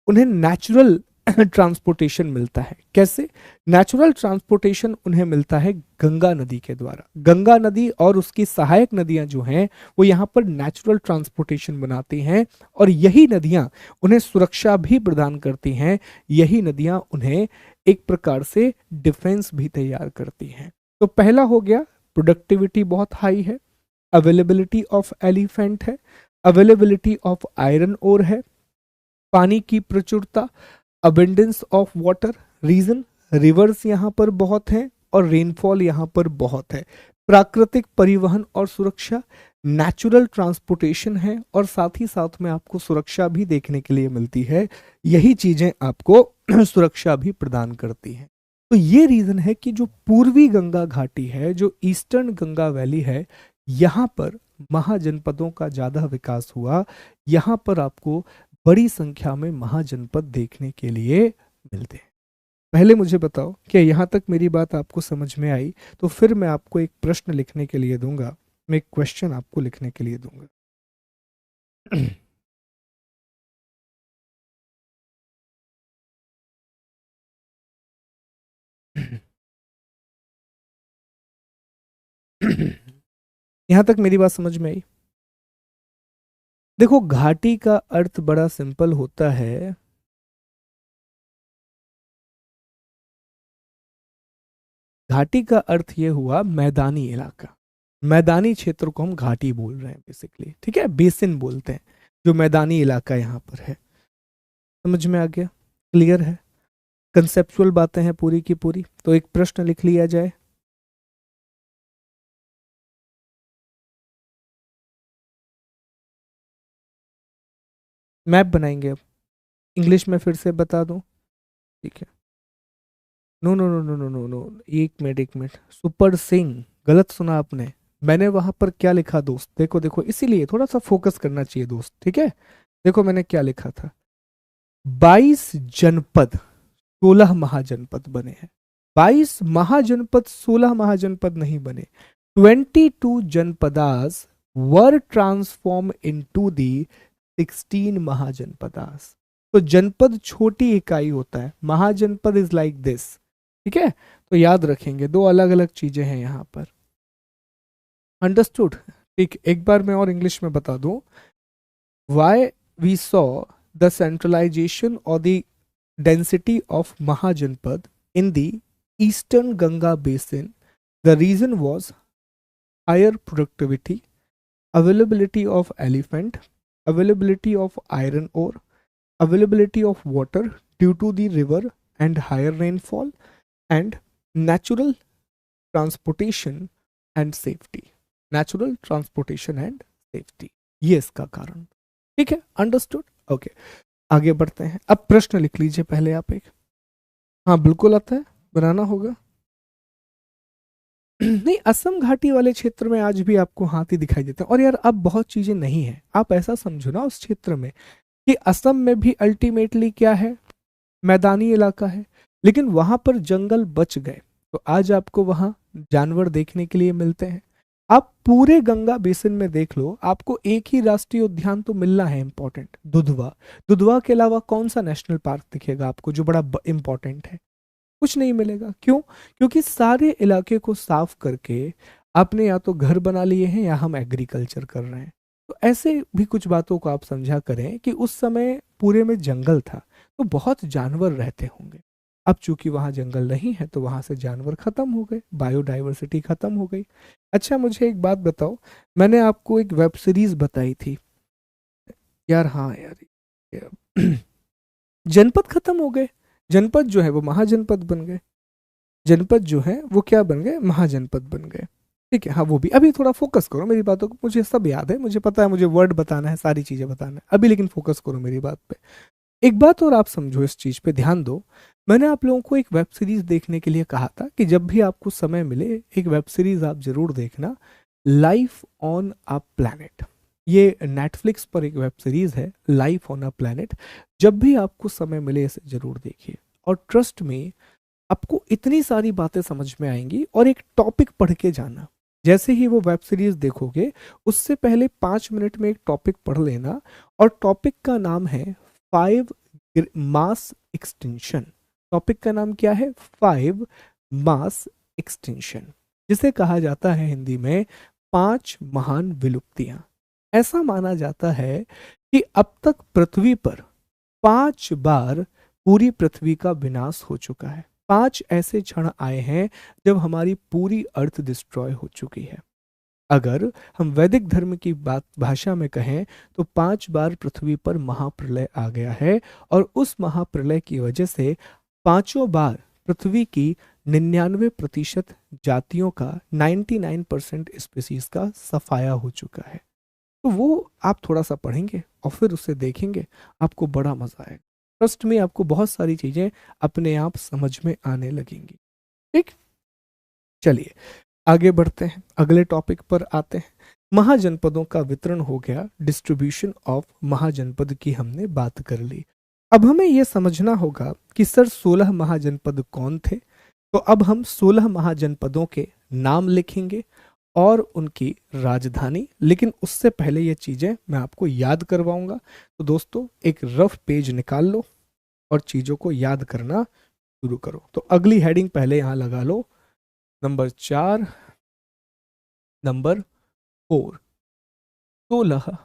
उन्हें नेचुरल ट्रांसपोर्टेशन मिलता है। कैसे? नेचुरल ट्रांसपोर्टेशन उन्हें मिलता है गंगा नदी के द्वारा। गंगा नदी और उसकी सहायक नदियां जो हैं वो यहाँ पर नेचुरल ट्रांसपोर्टेशन बनाती हैं, और यही नदियां उन्हें सुरक्षा भी प्रदान करती हैं। यही नदियां उन्हें एक प्रकार से डिफेंस भी तैयार करती हैं। तो पहला हो गया, प्रोडक्टिविटी बहुत हाई है, अवेलेबिलिटी ऑफ एलिफेंट है, अवेलेबिलिटी ऑफ आयरन ओर है, पानी की प्रचुरता, abundance of water, region rivers यहाँ पर बहुत हैं और रेनफॉल यहाँ पर बहुत है, प्राकृतिक परिवहन और सुरक्षा, नेचुरल ट्रांसपोर्टेशन है, और साथ ही साथ में आपको सुरक्षा भी देखने के लिए मिलती है। यही चीजें आपको सुरक्षा भी प्रदान करती हैं। तो ये रीजन है कि जो पूर्वी गंगा घाटी है, जो ईस्टर्न गंगा वैली है, यहाँ पर महाजनपदों का ज्यादा विकास हुआ। यहाँ पर आपको बड़ी संख्या में महाजनपद देखने के लिए मिलते हैं। पहले मुझे बताओ कि यहाँ तक मेरी बात आपको समझ में आई? तो फिर मैं आपको एक प्रश्न लिखने के लिए दूंगा, मैं एक क्वेश्चन आपको लिखने के लिए दूंगा। यहां तक मेरी बात समझ में आई? देखो, घाटी का अर्थ बड़ा सिंपल होता है। घाटी का अर्थ ये हुआ मैदानी इलाका। मैदानी क्षेत्र को हम घाटी बोल रहे हैं बेसिकली, ठीक है, बेसिन बोलते हैं जो मैदानी इलाका यहाँ पर है। समझ में आ गया? क्लियर है? कंसेप्चुअल बातें हैं पूरी की पूरी। तो एक प्रश्न लिख लिया जाए। मैप बनाएंगे अब। इंग्लिश में फिर से बता दूं? ठीक है। No no no no no no no, एक मिनट एक मिनट, सुपर सिंह, गलत सुना आपने। मैंने वहां पर क्या लिखा दोस्त? देखो देखो, इसीलिए थोड़ा सा फोकस करना चाहिए दोस्त, ठीक है। देखो मैंने क्या लिखा था, 22 जनपद 16 महाजनपद बने हैं। 22 महाजनपद 16 महाजनपद नहीं बने। 22 जनपदास वर ट्रांसफॉर्म इनटू दी 16 महाजनपदास। तो जनपद छोटी इकाई होता है, महाजनपद इज लाइक दिस, ठीक है। तो याद रखेंगे, दो अलग अलग चीजें हैं यहां पर। अंडरस्टूड? ठीक, एक बार मैं और इंग्लिश में बता दूं। Why we saw the centralisation और the density of Mahajanpad in the eastern Ganga basin. The reason was higher productivity, availability of elephant, availability of iron ore, availability of water due to the river and higher rainfall, and natural transportation and safety. Natural transportation and safety. ये इसका कारण। ठीक है, understood? Okay, आगे बढ़ते हैं। अब प्रश्न लिख लीजिए पहले आप एक। हाँ बिल्कुल आता है, बनाना होगा। नहीं, असम घाटी वाले क्षेत्र में आज भी आपको हाथी दिखाई देते हैं। और यार अब बहुत चीजें नहीं है, आप ऐसा समझो ना उस क्षेत्र में कि असम में भी अल्टीमेटली क्या है, मैदानी इलाका है, लेकिन वहां पर जंगल बच गए, तो आज आपको वहां जानवर देखने के लिए मिलते हैं। आप पूरे गंगा बेसिन में देख लो, आपको एक ही राष्ट्रीय उद्यान तो मिलना है इंपॉर्टेंट, दुधवा। दुधवा के अलावा कौन सा नेशनल पार्क दिखेगा आपको जो बड़ा इंपॉर्टेंट है? कुछ नहीं मिलेगा। क्यों? क्योंकि सारे इलाके को साफ करके आपने या तो घर बना लिए हैं या हम एग्रीकल्चर कर रहे हैं। तो ऐसे भी कुछ बातों को आप समझा करें कि उस समय पूरे में जंगल था तो बहुत जानवर रहते होंगे। अब चूंकि वहां जंगल नहीं है तो वहां से जानवर खत्म हो गए, बायोडाइवर्सिटी खत्म हो गई। अच्छा मुझे एक बात बताओ, मैंने आपको एक वेब सीरीज बताई थी यार, हाँ यार, जनपद खत्म हो गए। जनपद जो है वो महाजनपद बन गए, जनपद जो है वो क्या बन गए, महाजनपद बन गए। ठीक है, हाँ वो भी। अभी थोड़ा फोकस करो मेरी बातों को, मुझे सब याद है, मुझे पता है, मुझे वर्ड बताना है, सारी चीजें बताना है अभी, लेकिन फोकस करो मेरी बात पे। एक बात और आप समझो, इस चीज पे ध्यान दो। मैंने आप लोगों को एक वेब सीरीज देखने के लिए कहा था कि जब भी आपको समय मिले एक वेब सीरीज आप जरूर देखना, लाइफ ऑन अ प्लैनेट। ये नेटफ्लिक्स पर एक वेब सीरीज है, लाइफ ऑन अ प्लैनेट। जब भी आपको समय मिले इसे जरूर देखिए, और ट्रस्ट में आपको इतनी सारी बातें समझ में आएंगी। और एक टॉपिक पढ़ के जाना, जैसे ही वो वेब सीरीज देखोगे उससे पहले 5 मिनट में एक टॉपिक पढ़ लेना, और टॉपिक का नाम है 5 मास एक्सटेंशन। टॉपिक का नाम क्या है? 5 मास एक्सटेंशन, जिसे कहा जाता है हिंदी में 5 महान विलुप्तियां। ऐसा माना जाता है कि अब तक पृथ्वी पर 5 बार पूरी पृथ्वी का विनाश हो चुका है। 5 ऐसे क्षण आए हैं जब हमारी पूरी अर्थ डिस्ट्रॉय हो चुकी है। अगर हम वैदिक धर्म की बात भाषा में कहें तो 5 बार पृथ्वी पर महाप्रलय आ गया है, और उस महाप्रलय की वजह से 5 बार पृथ्वी की 99% जातियों का, 99% स्पीसीज का सफाया हो चुका है। तो वो आप थोड़ा सा पढ़ेंगे और फिर उसे देखेंगे, आपको बड़ा मजा आएगा। ट्रस्ट में आपको बहुत सारी चीजें अपने आप समझ में आने लगेंगी। ठीक, चलिए आगे बढ़ते हैं, अगले टॉपिक पर आते हैं। महाजनपदों का वितरण हो गया, डिस्ट्रीब्यूशन ऑफ महाजनपद की हमने बात कर ली। अब हमें यह समझना होगा कि सर 16 महाजनपद कौन थे। तो अब हम 16 महाजनपदों के नाम लिखेंगे और उनकी राजधानी, लेकिन उससे पहले ये चीजें मैं आपको याद करवाऊंगा। तो दोस्तों एक रफ पेज निकाल लो और चीजों को याद करना शुरू करो। तो अगली हेडिंग पहले यहां लगा लो, नंबर 4, नंबर 4, 16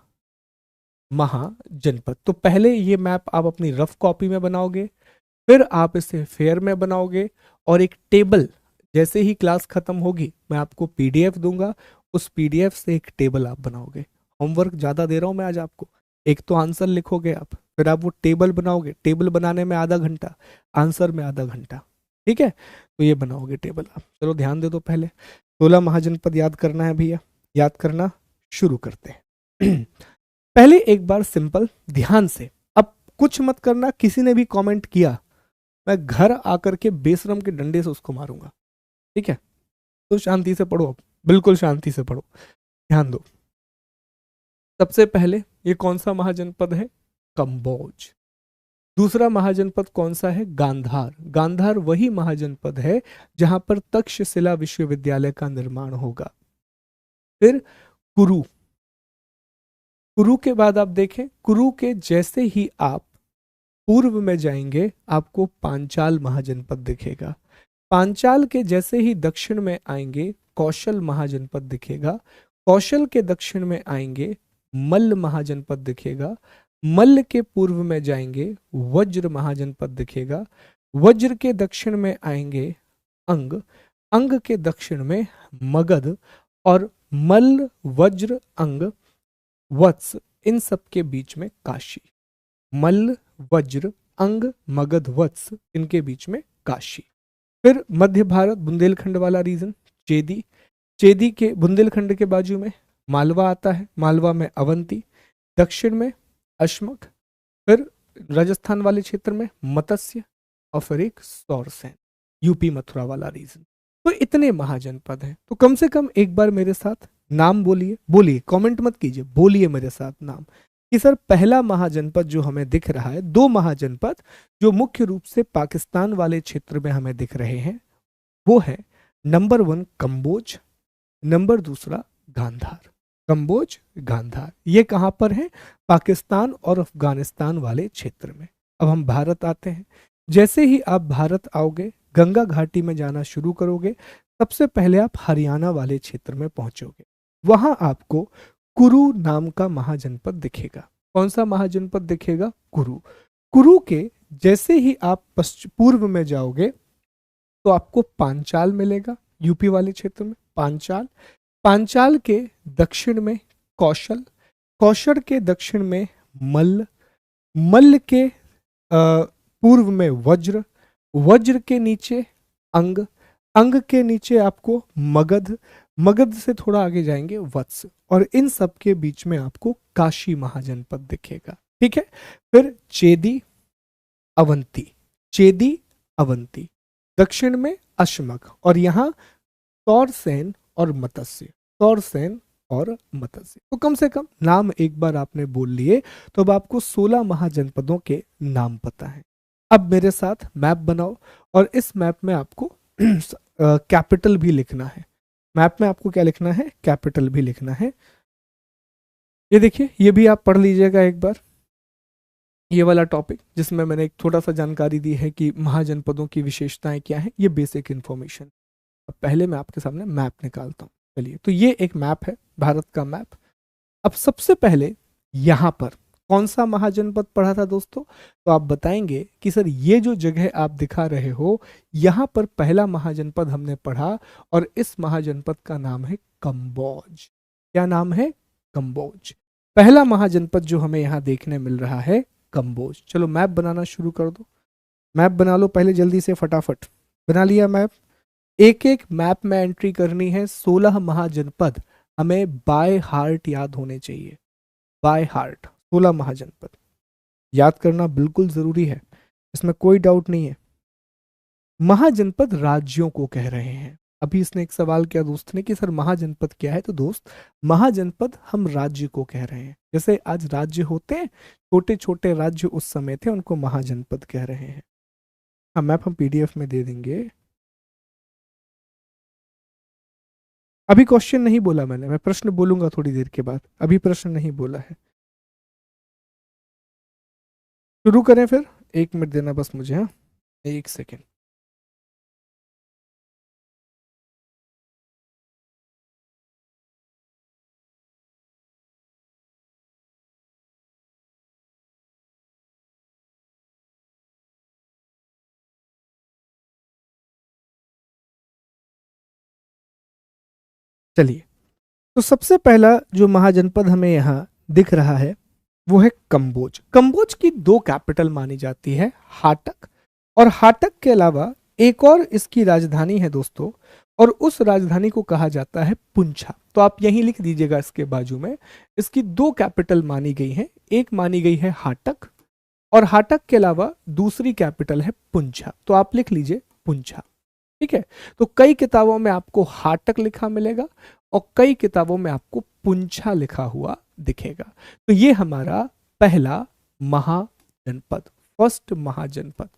महाजनपद। तो पहले ये मैप आप अपनी रफ कॉपी में बनाओगे, फिर आप इसे फेयर में बनाओगे, और एक टेबल, जैसे ही क्लास खत्म होगी मैं आपको पीडीएफ दूंगा, उस पीडीएफ से एक टेबल आप बनाओगे। होमवर्क ज्यादा दे रहा हूं मैं आज आपको। एक तो आंसर लिखोगे आप, फिर आप वो टेबल बनाओगे, टेबल बनाने में आधा घंटा, आंसर में आधा घंटा। ठीक है, तो ये बनाओगे टेबल आप। चलो ध्यान दे दो, पहले 16 महाजनपद याद करना है भैया, याद करना शुरू करते हैं। पहले एक बार सिंपल ध्यान से, अब कुछ मत करना, किसी ने भी कमेंट किया मैं घर आकर के बेशरम के डंडे से उसको मारूंगा। ठीक है, तो शांति से पढ़ो, अब बिल्कुल शांति से पढ़ो, ध्यान दो। सबसे पहले ये कौन सा महाजनपद है? कंबोज। दूसरा महाजनपद कौन सा है? गांधार। गांधार वही महाजनपद है जहां पर तक्षशिला विश्वविद्यालय का निर्माण होगा। फिर कुरु। कुरु के बाद आप देखें, कुरु के जैसे ही आप पूर्व में जाएंगे आपको पांचाल महाजनपद दिखेगा। पांचाल के जैसे ही दक्षिण में आएंगे कौशल महाजनपद दिखेगा। कौशल के दक्षिण में आएंगे मल्ल महाजनपद दिखेगा। मल्ल के पूर्व में जाएंगे वज्र महाजनपद दिखेगा। वज्र के दक्षिण में आएंगे अंग। अंग के दक्षिण में मगध। और मल्ल, वज्र, अंग, वत्स, इन सब के बीच में काशी। मल्ल, वज्र, अंग, मगध, वत्स, इनके बीच में काशी। फिर मध्य भारत बुंदेलखंड वाला रीजन, चेदी। चेदी के बुंदेलखंड के बाजू में मालवा आता है, मालवा में अवंती, दक्षिण में अशमक, फिर राजस्थान वाले क्षेत्र में मत्स्य, और फिर एक सौरसेन, यूपी मथुरा वाला रीजन। तो इतने महाजनपद हैं। तो कम से कम एक बार मेरे साथ नाम बोलिए, बोलिए, कमेंट मत कीजिए, बोलिए मेरे साथ नाम कि सर पहला महाजनपद जो हमें दिख रहा है, दो महाजनपद जो मुख्य रूप से पाकिस्तान वाले क्षेत्र में हमें दिख रहे हैं, वो है नंबर 1 कंबोज, नंबर दूसरा गांधार। कंबोज, गांधार, ये कहां पर है? पाकिस्तान और अफगानिस्तान वाले क्षेत्र में। अब हम भारत आते हैं। जैसे ही आप भारत आओगे, गंगा घाटी में जाना शुरू करोगे, सबसे पहले आप हरियाणा वाले क्षेत्र में पहुंचोगे। वहां आपको कुरु नाम का महाजनपद दिखेगा। कौन सा महाजनपद दिखेगा? कुरु। कुरु के जैसे ही आप पूर्व में जाओगे तो आपको पांचाल मिलेगा, यूपी वाले क्षेत्र में पांचाल। पांचाल के दक्षिण में कौशल। कौशल के दक्षिण में मल्ल। मल्ल के पूर्व में वज्र। वज्र के नीचे अंग। अंग के नीचे आपको मगध। मगध से थोड़ा आगे जाएंगे वत्स, और इन सब के बीच में आपको काशी महाजनपद दिखेगा। ठीक है, फिर चेदी, अवंती, चेदी, अवंती, दक्षिण में अशमक, और यहाँ तौरसेन और मत्स्य, तौरसेन और मत्स्य। तो कम से कम नाम एक बार आपने बोल लिए तो अब आपको 16 महाजनपदों के नाम पता है। अब मेरे साथ मैप बनाओ, और इस मैप में आपको कैपिटल भी लिखना है। मैप में आपको क्या लिखना है? कैपिटल भी लिखना है। ये देखिए, ये भी आप पढ़ लीजिएगा एक बार, ये वाला टॉपिक जिसमें मैंने एक थोड़ा सा जानकारी दी है कि महाजनपदों की विशेषताएं क्या है, ये बेसिक इंफॉर्मेशन। अब पहले मैं आपके सामने मैप निकालता हूँ। चलिए, तो ये एक मैप है, भारत का मैप। अब सबसे पहले यहाँ पर कौन सा महाजनपद पढ़ा था दोस्तों? तो आप बताएंगे कि सर ये जो जगह आप दिखा रहे हो, यहाँ पर पहला महाजनपद हमने पढ़ा, और इस महाजनपद का नाम है कंबोज। क्या नाम है? कंबोज। पहला महाजनपद जो हमें यहाँ देखने मिल रहा है, कंबोज। चलो मैप बनाना शुरू कर दो। मैप बना लो पहले जल्दी से, फटाफट। बना लिया मैप? एक एक मैप में एंट्री करनी है। 16 महाजनपद हमें बाय हार्ट याद होने चाहिए, बाय हार्ट 16 महाजनपद याद करना बिल्कुल जरूरी है, इसमें कोई डाउट नहीं है। महाजनपद राज्यों को कह रहे हैं। अभी इसने एक सवाल किया दोस्त ने कि सर महाजनपद क्या है? तो दोस्त, महाजनपद हम राज्य को कह रहे हैं। जैसे आज राज्य होते हैं, छोटे छोटे राज्य उस समय थे, उनको महाजनपद कह रहे हैं। हाँ, मैप हम पीडीएफ में दे देंगे। अभी क्वेश्चन नहीं बोला मैंने, मैं प्रश्न बोलूंगा थोड़ी देर के बाद, अभी प्रश्न नहीं बोला है। शुरू करें फिर? 1 मिनट देना बस मुझे, हाँ, 1 सेकेंड। चलिए, तो सबसे पहला जो महाजनपद हमें यहाँ दिख रहा है वो है कंबोज। कंबोज की 2 कैपिटल मानी जाती है, हाटक, और हाटक के अलावा एक और इसकी राजधानी है दोस्तों, और उस राजधानी को कहा जाता है पुंछा। तो आप यहीं लिख दीजिएगा इसके बाजू में, इसकी 2 कैपिटल मानी गई हैं। एक मानी गई है हाटक, और हाटक के अलावा दूसरी कैपिटल है पुंछा। तो आप लिख लीजिए पुंछा। ठीक है, तो कई किताबों में आपको हाटक लिखा मिलेगा, और कई किताबों में आपको पुंछा लिखा हुआ दिखेगा। तो ये हमारा पहला महाजनपद, फर्स्ट महाजनपद।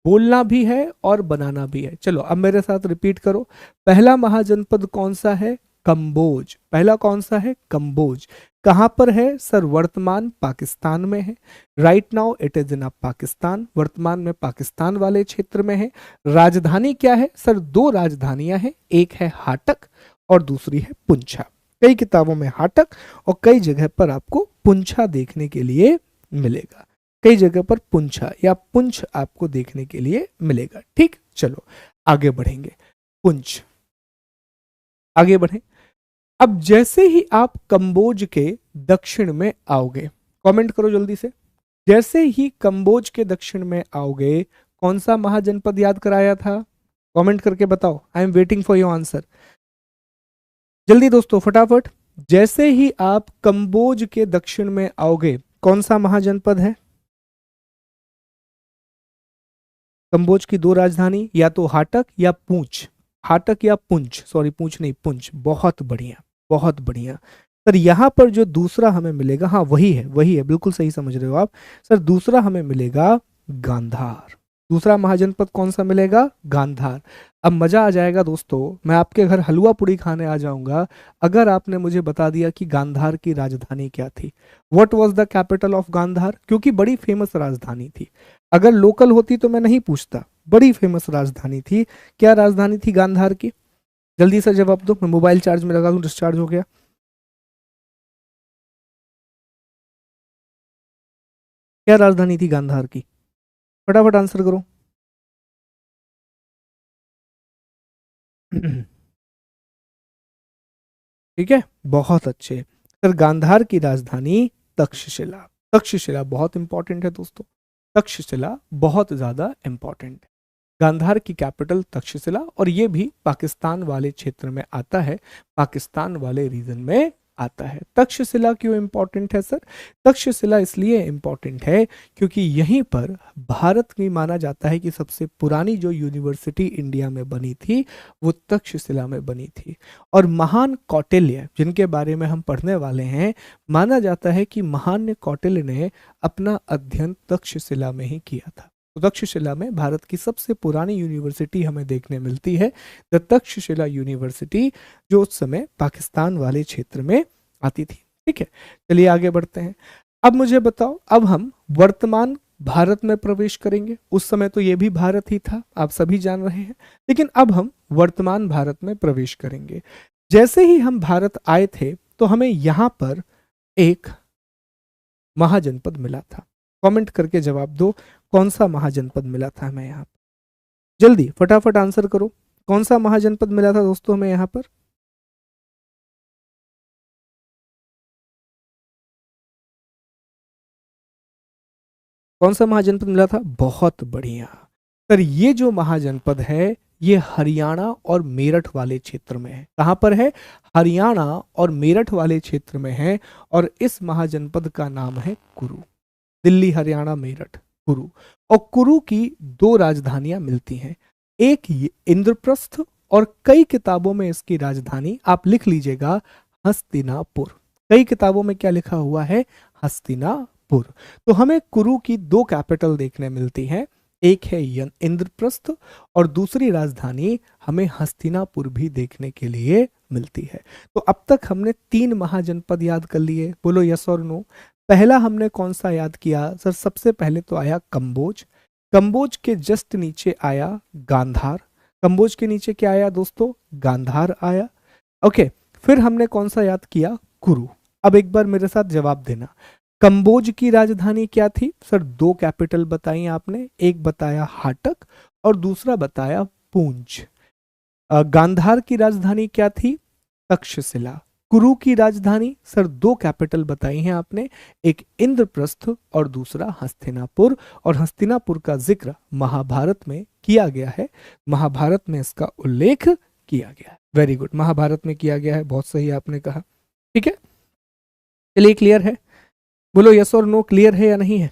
बोलना भी है और बनाना भी है। चलो अब मेरे साथ रिपीट करो। पहला महाजनपद कौन सा है? कंबोज। पहला कौन सा है? कंबोज। कहां पर है सर? वर्तमान पाकिस्तान में है। Right now it is in Pakistan, वर्तमान में पाकिस्तान वाले क्षेत्र में है। राजधानी क्या है सर? 2 राजधानियां हैं, एक है हाटक और दूसरी है पुंछा। कई किताबों में हाटक और कई जगह पर आपको पुंछा देखने के लिए मिलेगा, कई जगह पर पुंछा या पुंछ आपको देखने के लिए मिलेगा। ठीक, चलो आगे बढ़ेंगे। पुंछ, आगे बढ़े। अब जैसे ही आप कंबोज के दक्षिण में आओगे, कमेंट करो जल्दी से, जैसे ही कंबोज के दक्षिण में आओगे कौन सा महाजनपद याद कराया था? कमेंट करके बताओ, I am waiting for your answer. जल्दी दोस्तों फटाफट। जैसे ही आप कंबोज के दक्षिण में आओगे कौन सा महाजनपद है? कंबोज की 2 राजधानी, या तो हाटक या पूंछ, हाटक या पुंछ, सॉरी पूंछ नहीं पुंछ। बहुत बढ़िया, बहुत बढ़िया सर। यहां पर जो दूसरा हमें मिलेगा, हाँ वही है, वही है, बिल्कुल सही समझ रहे हो आप सर। दूसरा हमें मिलेगा गांधार। दूसरा महाजनपद कौन सा मिलेगा? गांधार। अब मजा आ जाएगा दोस्तों, मैं आपके घर हलवा पूड़ी खाने आ जाऊंगा अगर आपने मुझे बता दिया कि गांधार की राजधानी क्या थी। What was the capital of Gandhara? क्योंकि बड़ी फेमस राजधानी थी। अगर लोकल होती तो मैं नहीं पूछता, बड़ी फेमस राजधानी थी। क्या राजधानी थी गांधार की? जल्दी से जवाब दो, मैं मोबाइल चार्ज में लगा दूं, डिस्चार्ज हो गया। क्या राजधानी थी गांधार की? फटाफट आंसर करो। ठीक है, बहुत अच्छे सर। गांधार की राजधानी तक्षशिला। तक्षशिला बहुत इंपॉर्टेंट है दोस्तों, तक्षशिला बहुत ज्यादा इंपॉर्टेंट है। गांधार की कैपिटल तक्षशिला, और ये भी पाकिस्तान वाले क्षेत्र में आता है, पाकिस्तान वाले रीजन में आता है। तक्षशिला क्यों इंपॉर्टेंट है सर? तक्षशिला इसलिए इंपॉर्टेंट है क्योंकि यहीं पर भारत की माना जाता है कि सबसे पुरानी जो यूनिवर्सिटी इंडिया में बनी थी वो तक्षशिला में बनी थी। और महान कौटिल्य जिनके बारे में हम पढ़ने वाले हैं, माना जाता है कि महान कौटिल्य ने अपना अध्ययन तक्षशिला में ही किया था। तो तक्षशिला में भारत की सबसे पुरानी यूनिवर्सिटी हमें देखने मिलती है, द तक्षशिला यूनिवर्सिटी, जो उस समय पाकिस्तान वाले क्षेत्र में आती थी। ठीक है, चलिए आगे बढ़ते हैं। अब मुझे बताओ, अब हम वर्तमान भारत में प्रवेश करेंगे। उस समय तो ये भी भारत ही था, आप सभी जान रहे हैं, लेकिन अब हम वर्तमान भारत में प्रवेश करेंगे। जैसे ही हम भारत आए थे तो हमें यहां पर एक महाजनपद मिला था। कमेंट करके जवाब दो, कौन सा महाजनपद मिला था हमें यहाँ पर? जल्दी फटाफट आंसर करो, कौन सा महाजनपद मिला था दोस्तों हमें यहाँ पर? कौन सा महाजनपद मिला था? बहुत बढ़िया सर, ये जो महाजनपद है ये हरियाणा और मेरठ वाले क्षेत्र में है। कहां पर है? हरियाणा और मेरठ वाले क्षेत्र में है, और इस महाजनपद का नाम है कुरु। दिल्ली, हरियाणा, मेरठ, कुरु। और कुरु की दो राजधानियां मिलती हैं, एक ये इंद्रप्रस्थ, और कई किताबों में इसकी राजधानी आप लिख लीजिएगा हस्तिनापुर। कई किताबों में क्या लिखा हुआ है? हस्तिनापुर। तो हमें कुरु की दो कैपिटल देखने मिलती हैं, एक है इंद्रप्रस्थ और दूसरी राजधानी हमें हस्तिनापुर भी देखने के लिए मिलती है। तो अब तक हमने तीन महाजनपद याद कर लिए, बोलो यस और नो। पहला हमने कौन सा याद किया सर? सबसे पहले तो आया कंबोज। कंबोज के जस्ट नीचे आया गांधार। कंबोज के नीचे क्या आया दोस्तों? गांधार आया। ओके, फिर हमने कौन सा याद किया? कुरु। अब एक बार मेरे साथ जवाब देना, कंबोज की राजधानी क्या थी सर? दो कैपिटल बताई आपने, एक बताया हाटक और दूसरा बताया पूंछ। गांधार की राजधानी क्या थी? तक्षशिला। कुरु की राजधानी सर दो कैपिटल बताई हैं आपने, एक इंद्रप्रस्थ और दूसरा हस्तिनापुर, और हस्तिनापुर का जिक्र महाभारत में किया गया है, महाभारत में इसका उल्लेख किया गया है। वेरी गुड, महाभारत में किया गया है, बहुत सही आपने कहा। ठीक है, चलिए क्लियर है, बोलो यस और नो, क्लियर है या नहीं है?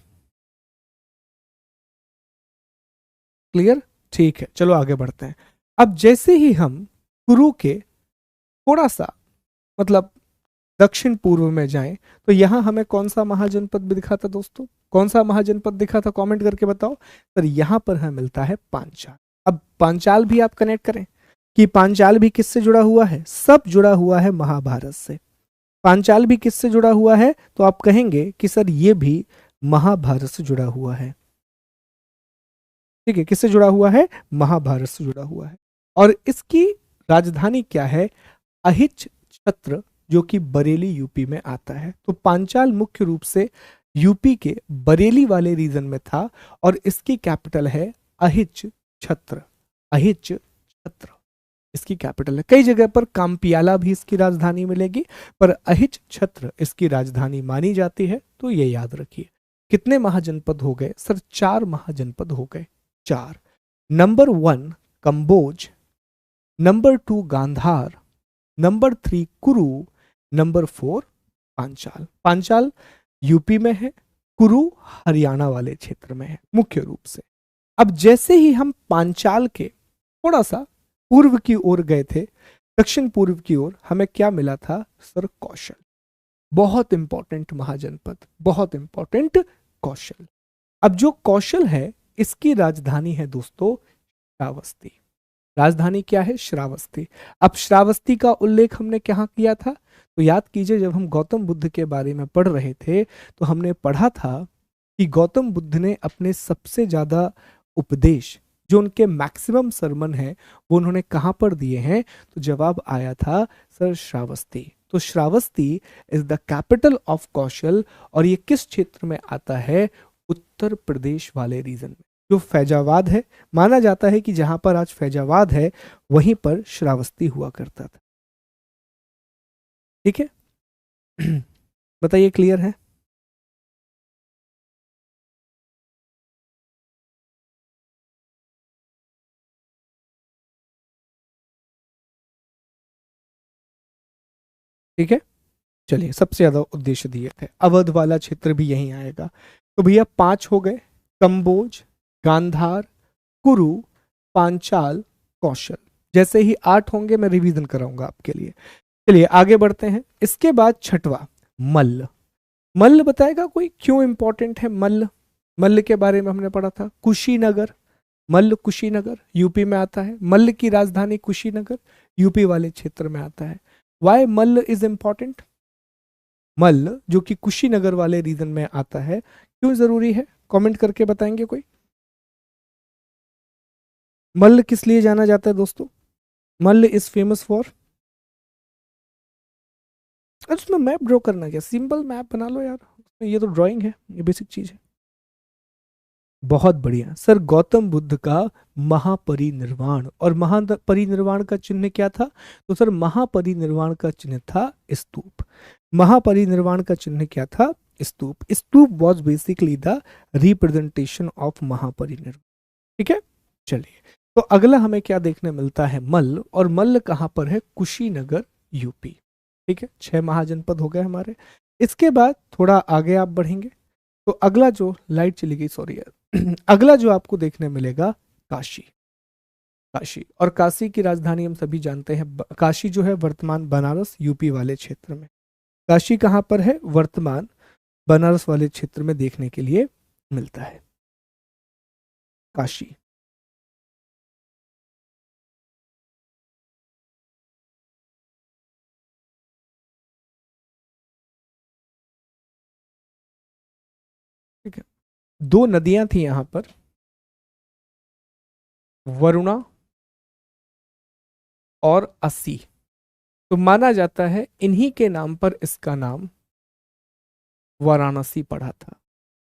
क्लियर, ठीक है, चलो आगे बढ़ते हैं। अब जैसे ही हम कुरु के थोड़ा सा मतलब दक्षिण पूर्व में जाएं तो यहां हमें कौन सा महाजनपद भी दिखा था दोस्तों? कौन सा महाजनपद दिखा था? कमेंट करके बताओ सर। यहां पर हमें मिलता है पांचाल। अब पांचाल भी आप कनेक्ट करें कि पांचाल भी किससे जुड़ा हुआ है? सब जुड़ा हुआ है महाभारत से। पांचाल भी किससे जुड़ा हुआ है? तो आप कहेंगे कि सर ये भी महाभारत से जुड़ा हुआ है। ठीक है, किससे जुड़ा हुआ है? महाभारत से जुड़ा हुआ है। और इसकी राजधानी क्या है? अहिच छत्र, जो कि बरेली यूपी में आता है। तो पांचाल मुख्य रूप से यूपी के बरेली वाले रीजन में था, और इसकी कैपिटल है अहिच छत्र। अहिच छत्र इसकी कैपिटल है। कई जगह पर काम्पियाला भी इसकी राजधानी मिलेगी, पर अहिच छत्र इसकी राजधानी मानी जाती है। तो ये याद रखिए। कितने महाजनपद हो गए सर? चार महाजनपद हो गए, चार। Number one Kamboja, number two Gandhara, number three Kuru, number four Panchala. Panchala UP में है, कुरु हरियाणा वाले क्षेत्र में है मुख्य रूप से। अब जैसे ही हम पांचाल के थोड़ा सा पूर्व की ओर गए थे, दक्षिण पूर्व की ओर, हमें क्या मिला था सर? कौशल। बहुत इंपॉर्टेंट महाजनपद, बहुत इंपॉर्टेंट कौशल। अब जो कौशल है इसकी राजधानी है दोस्तों श्रावस्ती। राजधानी क्या है? श्रावस्ती। अब श्रावस्ती का उल्लेख हमने कहाँ किया था? तो याद कीजिए, जब हम गौतम बुद्ध के बारे में पढ़ रहे थे तो हमने पढ़ा था कि गौतम बुद्ध ने अपने सबसे ज्यादा उपदेश, जो उनके मैक्सिमम सरमन है, वो उन्होंने कहाँ पर दिए हैं? तो जवाब आया था सर श्रावस्ती। तो Shravasti is the capital of Kaushal, और ये किस क्षेत्र में आता है? उत्तर प्रदेश वाले रीजन में, जो फैजाबाद है। माना जाता है कि जहां पर आज फैजाबाद है वहीं पर श्रावस्ती हुआ करता था। ठीक है, बताइए क्लियर है? ठीक है, चलिए सबसे ज्यादा उद्देश्य दिए थे, अवध वाला क्षेत्र भी यहीं आएगा। तो भैया 5 हो गए, कंबोज, गांधार, कुरु, पांचाल, कौशल। जैसे ही 8 होंगे मैं रिवीजन कराऊंगा आपके लिए। चलिए आगे बढ़ते हैं। इसके बाद छठवा, मल्ल। मल्ल बताएगा कोई क्यों इंपॉर्टेंट है मल्ल? मल्ल के बारे में हमने पढ़ा था, कुशीनगर। मल्ल कुशीनगर यूपी में आता है, मल्ल की राजधानी कुशीनगर यूपी वाले क्षेत्र में आता है। Why Malla is important? Malla जो कि कुशीनगर वाले रीजन में आता है, क्यों जरूरी है? कमेंट करके बताएंगे कोई। मल्ल किस लिए जाना जाता है दोस्तों? मल्ल इज फेमस फॉर, उसमें मैप ड्रॉ करना क्या, सिंपल मैप बना लो यार, उसमें ये तो ड्राइंग है, ये बेसिक चीज है। बहुत बढ़िया सर, गौतम बुद्ध का महापरिनिर्वाण, और महापरिनिर्वाण का चिन्ह क्या था? तो सर महापरिनिर्वाण का चिन्ह था स्तूप। महापरिनिर्वाण का चिन्ह क्या था? Stupa. Stupa was basically the representation of Mahaparinirvana. ठीक है, चलिए। तो अगला हमें क्या देखने मिलता है? मल्ल। और मल्ल कहाँ पर है? कुशीनगर यूपी। ठीक है, 6 महाजनपद हो गए हमारे। इसके बाद थोड़ा आगे आप बढ़ेंगे तो अगला जो, लाइट चली गई सॉरी यार, अगला जो आपको देखने मिलेगा, काशी। काशी, और काशी की राजधानी हम सभी जानते हैं, काशी जो है वर्तमान बनारस यूपी वाले क्षेत्र में। काशी कहाँ पर है? वर्तमान बनारस वाले क्षेत्र में देखने के लिए मिलता है काशी। ठीक है, 2 नदियां थी यहाँ पर, वरुणा और अस्सी। तो माना जाता है इन्हीं के नाम पर इसका नाम वाराणसी पड़ा था।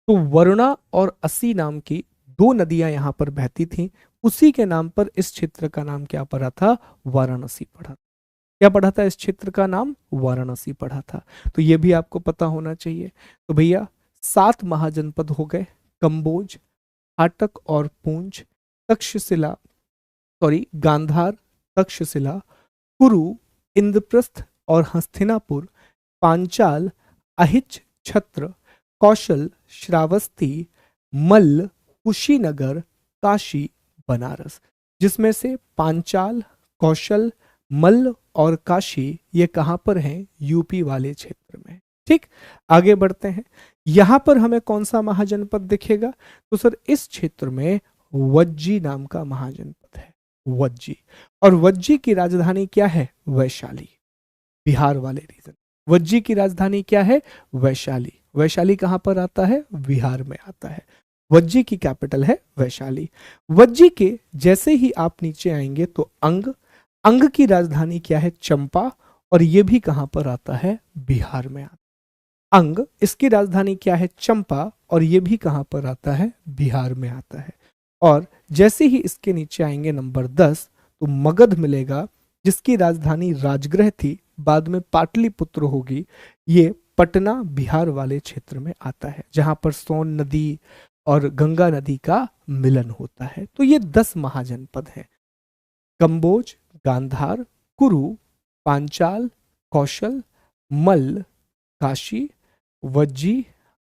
तो वरुणा और अस्सी नाम की 2 नदियां यहां पर बहती थीं, उसी के नाम पर इस क्षेत्र का नाम क्या पड़ा था? वाराणसी पड़ा। क्या पढ़ा था? इस क्षेत्र का नाम वाराणसी पढ़ा था। तो ये भी आपको पता होना चाहिए। तो भैया 7 महाजनपद हो गए, कंबोज, हाटक और पूंछ, तक्षशिला, सॉरी गांधार, तक्षशिला, कुरु, इंद्रप्रस्थ और हस्तिनापुर, पांचाल, अहिच छत्र, कौशल, श्रावस्ती, मल्ल, कुशीनगर, काशी, बनारस। जिसमें से पांचाल, कौशल, मल्ल और काशी ये कहां पर हैं? यूपी वाले क्षेत्र में। ठीक, आगे बढ़ते हैं। यहां पर हमें कौन सा महाजनपद दिखेगा? तो सर इस क्षेत्र में वज्जी नाम का महाजनपद है, वज्जी। और वज्जी की राजधानी क्या है? वैशाली, बिहार वाले रीजन। वज्जी की राजधानी क्या है? वैशाली। वैशाली कहां पर आता है? बिहार में आता है। वज्जी की कैपिटल है वैशाली। वज्जी के जैसे ही आप नीचे आएंगे तो अंग, अंग की राजधानी क्या है? चंपा, और ये भी कहां पर आता है? बिहार में आता है। अंग, इसकी राजधानी क्या है? चंपा, और ये भी कहां पर आता है? बिहार में आता है। और जैसे ही इसके नीचे आएंगे नंबर 10, तो मगध मिलेगा, जिसकी राजधानी राजगृह थी, बाद में पाटलिपुत्र होगी। ये पटना बिहार वाले क्षेत्र में आता है, जहां पर सोन नदी और गंगा नदी का मिलन होता है। तो ये 10 महाजनपद हैं, कंबोज, गांधार, कुरु, पांचाल, कौशल, मल्ल, काशी, वज्जी,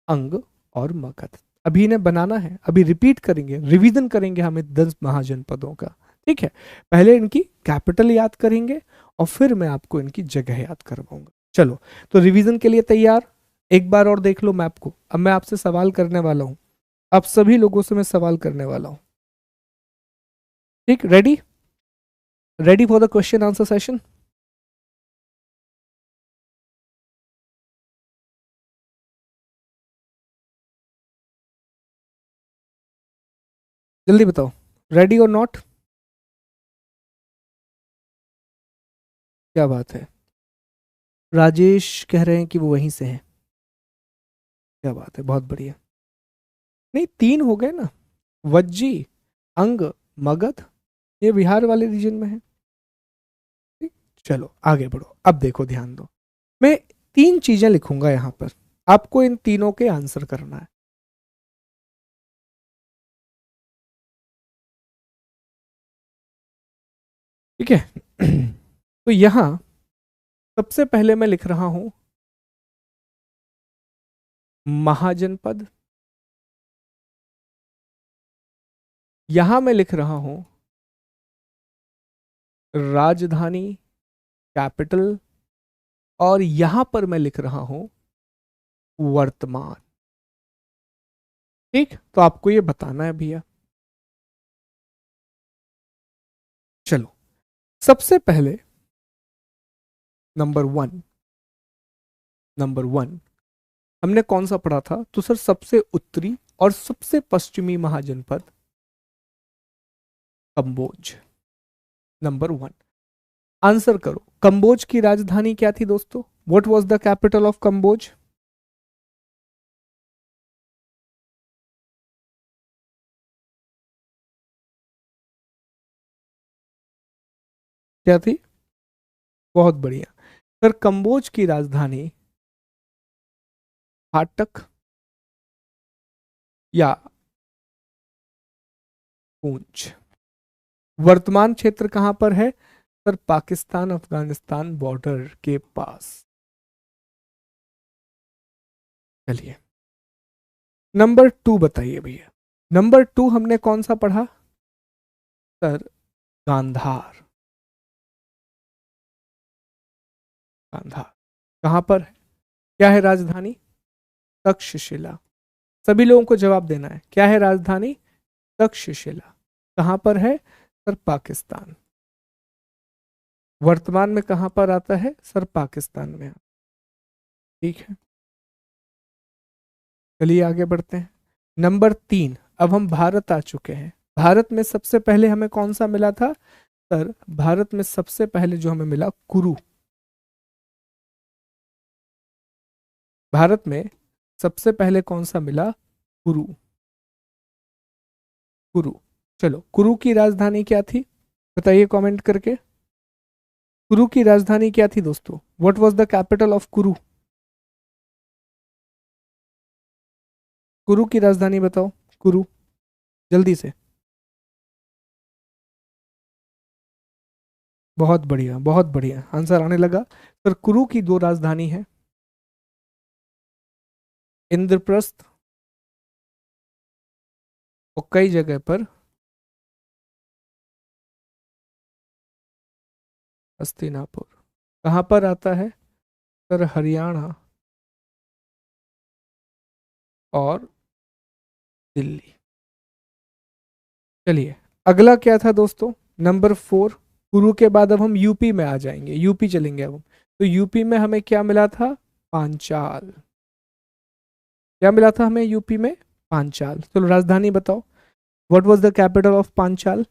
अंग और मगध। अभी इन्हें बनाना है, अभी रिपीट करेंगे, रिवीजन करेंगे हमें 10 महाजनपदों का। ठीक है, पहले इनकी कैपिटल याद करेंगे और फिर मैं आपको इनकी जगह याद करवाऊंगा। चलो, तो रिवीजन के लिए तैयार? एक बार और देख लो मैप को। अब मैं आपसे सवाल करने वाला हूं, आप सभी लोगों से मैं सवाल करने वाला हूं। ठीक, ready? Ready for the question answer session? जल्दी बताओ, रेडी और नॉट? क्या बात है, राजेश कह रहे हैं कि वो वहीं से हैं। क्या बात है, बहुत बढ़िया। नहीं, 3 हो गए ना, वज्जी, अंग, मगध, ये बिहार वाले रीजन में है। ठीक, चलो आगे बढ़ो। अब देखो, ध्यान दो, मैं 3 चीजें लिखूंगा यहां पर, आपको इन तीनों के आंसर करना है। ठीक है, तो यहां सबसे पहले मैं लिख रहा हूं महाजनपद, यहां मैं लिख रहा हूं राजधानी, कैपिटल, और यहां पर मैं लिख रहा हूं वर्तमान। ठीक, तो आपको ये बताना है भैया। चलो, सबसे पहले नंबर वन, नंबर वन हमने कौन सा पढ़ा था? तो सर सबसे उत्तरी और सबसे पश्चिमी Mahajanapada Kamboja, number one. Answer करो, कंबोज की राजधानी क्या थी दोस्तों? What was the capital of Kamboja? क्या थी? बहुत बढ़िया सर, कंबोज की राजधानी फाटक या पूंछ। वर्तमान क्षेत्र कहां पर है सर? पाकिस्तान अफगानिस्तान बॉर्डर के पास। चलिए, नंबर टू बताइए भैया। नंबर टू हमने कौन सा पढ़ा सर? गांधार। गांधार कहां पर है? क्या है राजधानी? तक्षशिला। सभी लोगों को जवाब देना है, क्या है राजधानी? तक्षशिला। कहां पर है सर? पाकिस्तान। वर्तमान में कहां पर आता है सर? पाकिस्तान में। ठीक है, चलिए आगे बढ़ते हैं। नंबर तीन, अब हम भारत आ चुके हैं। भारत में सबसे पहले हमें कौन सा मिला था सर? भारत में सबसे पहले जो हमें मिला कुरु। भारत में सबसे पहले कौन सा मिला? कुरु। कुरु। चलो, कुरु की राजधानी क्या थी बताइए कमेंट करके। कुरु की राजधानी क्या थी दोस्तों? What was the capital of कुरु? कुरु की राजधानी बताओ, कुरु, जल्दी से। बहुत बढ़िया, बहुत बढ़िया, आंसर आने लगा। पर कुरु की दो राजधानी है, इंद्रप्रस्थ और कई जगह पर हस्तिनापुर। कहाँ पर आता है सर? हरियाणा और दिल्ली। चलिए, अगला क्या था दोस्तों? Number four. कुरु के बाद अब हम यूपी में आ जाएंगे, यूपी चलेंगे अब हम। तो यूपी में हमें क्या मिला था? पांचाल। क्या मिला था हमें यूपी में? पांचाल। चलो, राजधानी बताओ, what was the capital of Panchal?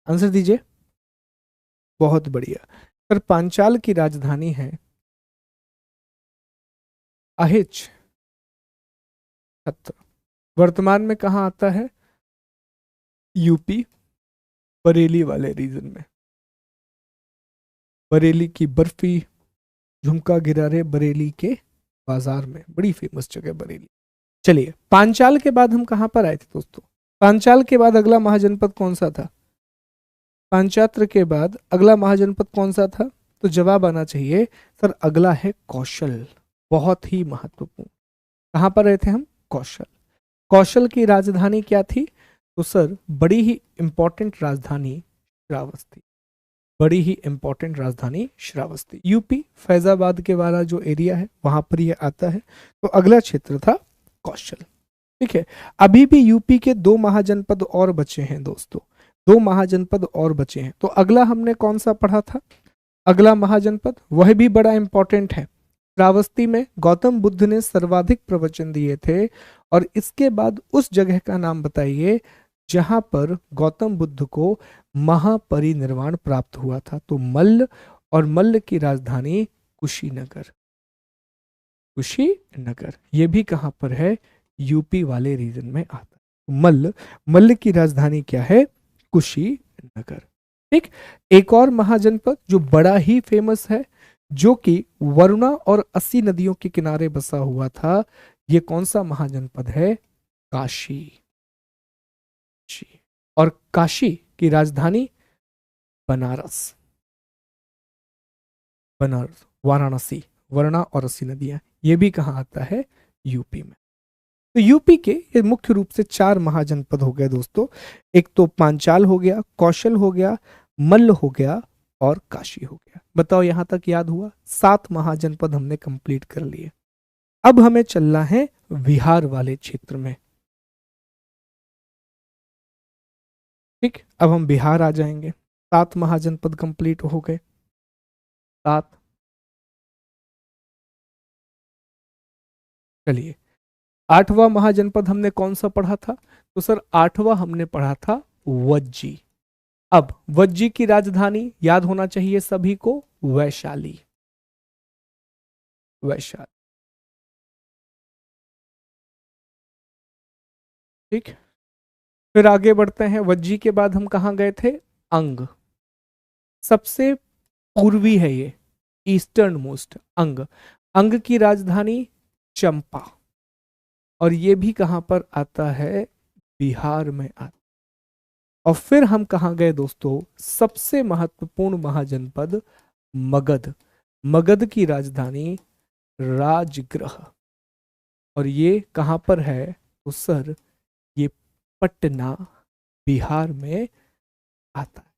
Answer दीजिए। बहुत बढ़िया सर, पांचाल की राजधानी है अहिच छत्र। वर्तमान में कहाँ आता है? यूपी बरेली वाले रीजन में। बरेली की बर्फी, झुमका गिरा रे बरेली के बाजार में, बड़ी फेमस जगह बरेली। चलिए, पांचाल के बाद हम कहाँ पर आए थे दोस्तों? पांचाल के बाद अगला महाजनपद कौन सा था? पांचात्र के बाद अगला महाजनपद कौन सा था? तो जवाब आना चाहिए सर, अगला है कौशल। बहुत ही महत्वपूर्ण। कहाँ पर रहे थे हम? कौशल। कौशल की राजधानी क्या थी? तो सर, बड़ी ही इंपॉर्टेंट राजधानी श्रावस्ती। बड़ी ही इंपॉर्टेंट राजधानी श्रावस्ती, यूपी फैजाबाद के वाला जो एरिया है वहां पर ये आता है। तो अगला क्षेत्र था कौशल। ठीक है, अभी भी यूपी के दो महाजनपद और बचे हैं दोस्तों, दो महाजनपद और बचे हैं। तो अगला हमने कौन सा पढ़ा था? अगला महाजनपद वह भी बड़ा इंपॉर्टेंट है। श्रावस्ती में गौतम बुद्ध ने सर्वाधिक प्रवचन दिए थे। और इसके बाद उस जगह का नाम बताइए जहां पर गौतम बुद्ध को महापरिनिर्वाण प्राप्त हुआ था। तो मल्ल, और मल्ल की राजधानी कुशीनगर। कुशीनगर। ये भी कहां पर है? यूपी वाले रीजन में आता है। मल्ल की राजधानी क्या है? कुशीनगर। ठीक। एक और महाजनपद जो बड़ा ही फेमस है, जो कि वरुणा और अस्सी नदियों के किनारे बसा हुआ था, ये कौन सा महाजनपद है? काशी। और काशी की राजधानी बनारस। बनारस, वाराणसी, वरुणा और अस्सी नदियां, ये भी कहाँ आता है? यूपी में। तो यूपी के ये मुख्य रूप से चार महाजनपद हो गए दोस्तों। एक तो पांचाल हो गया, कौशल हो गया, मल्ल हो गया और काशी हो गया। बताओ यहां तक याद हुआ? 7 महाजनपद हमने कंप्लीट कर लिए। अब हमें चलना है बिहार वाले क्षेत्र में। ठीक, अब हम बिहार आ जाएंगे। 7 महाजनपद कंप्लीट हो गए। 7। चलिए, 8वां महाजनपद हमने कौन सा पढ़ा था? तो सर 8वां हमने पढ़ा था वज्जी। अब वज्जी की राजधानी याद होना चाहिए सभी को, वैशाली। वैशाली। ठीक। फिर आगे बढ़ते हैं। वज्जी के बाद हम कहां गए थे? अंग। सबसे पूर्वी है ये, ईस्टर्न मोस्ट अंग। अंग की राजधानी चंपा। और ये भी कहां पर आता है? बिहार में आता। और फिर हम कहां गए दोस्तों? सबसे महत्वपूर्ण महाजनपद मगध। मगध की राजधानी राजगृह। और ये कहां पर है? तो सर ये पटना, बिहार में आता है।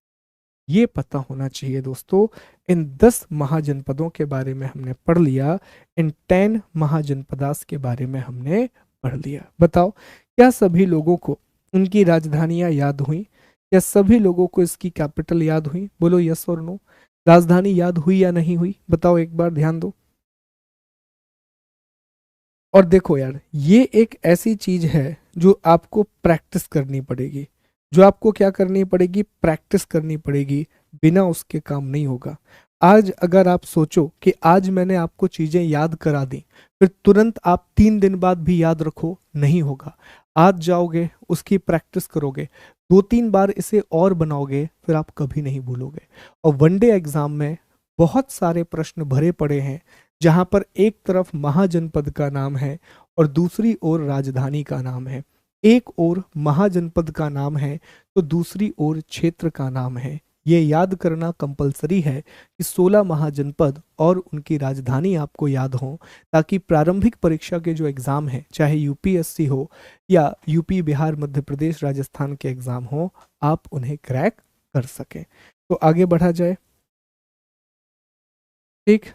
ये पता होना चाहिए दोस्तों। इन 10 महाजनपदों के बारे में हमने पढ़ लिया। इन 10 महाजनपदास के बारे में हमने पढ़ लिया। बताओ, क्या सभी लोगों को उनकी राजधानियां याद हुई? क्या सभी लोगों को इसकी कैपिटल याद हुई? बोलो यस और नो। राजधानी याद हुई या नहीं हुई? बताओ, एक बार ध्यान दो। और देखो यार, ये एक ऐसी चीज है जो आपको प्रैक्टिस करनी पड़ेगी। जो आपको क्या करनी पड़ेगी? प्रैक्टिस करनी पड़ेगी। बिना उसके काम नहीं होगा। आज अगर आप सोचो कि आज मैंने आपको चीजें याद करा दी, फिर तुरंत आप 3 दिन बाद भी याद रखो, नहीं होगा। आज जाओगे, उसकी प्रैक्टिस करोगे, 2-3 बार इसे और बनाओगे, फिर आप कभी नहीं भूलोगे। और वनडे एग्जाम में बहुत सारे प्रश्न भरे पड़े हैं, जहां पर एक तरफ महाजनपद का नाम है और दूसरी ओर राजधानी का नाम है। एक ओर महाजनपद का नाम है तो दूसरी ओर क्षेत्र का नाम है। ये याद करना कंपलसरी है कि 16 महाजनपद और उनकी राजधानी आपको याद हो, ताकि प्रारंभिक परीक्षा के जो एग्जाम है, चाहे यूपीएससी हो या यूपी, बिहार, मध्य प्रदेश, राजस्थान के एग्जाम हो, आप उन्हें क्रैक कर सकें। तो आगे बढ़ा जाए। ठीक।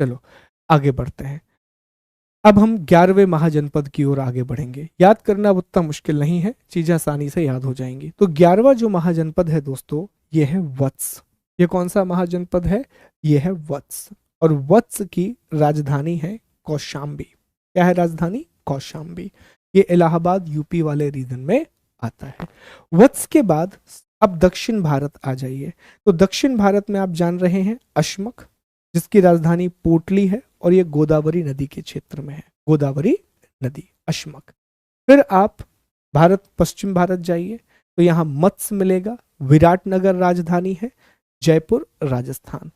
चलो आगे बढ़ते हैं। अब हम 11वें महाजनपद की ओर आगे बढ़ेंगे। याद करना उतना मुश्किल नहीं है, चीजें आसानी से याद हो जाएंगी। तो 11वां जो महाजनपद है दोस्तों, ये है वत्स। ये कौन सा महाजनपद है? ये है वत्स। और वत्स की राजधानी है कौशाम्बी। क्या है राजधानी? कौशाम्बी। ये इलाहाबाद यूपी वाले रीजन में आता है। वत्स के बाद अब दक्षिण भारत आ जाइए। तो दक्षिण भारत में आप जान रहे हैं अशमक, जिसकी राजधानी पोटली है और ये गोदावरी नदी के क्षेत्र में है। गोदावरी नदी, अशमक। फिर आप पश्चिम भारत जाइए तो यहाँ मत्स्य मिलेगा। विराटनगर राजधानी है, जयपुर राजस्थान।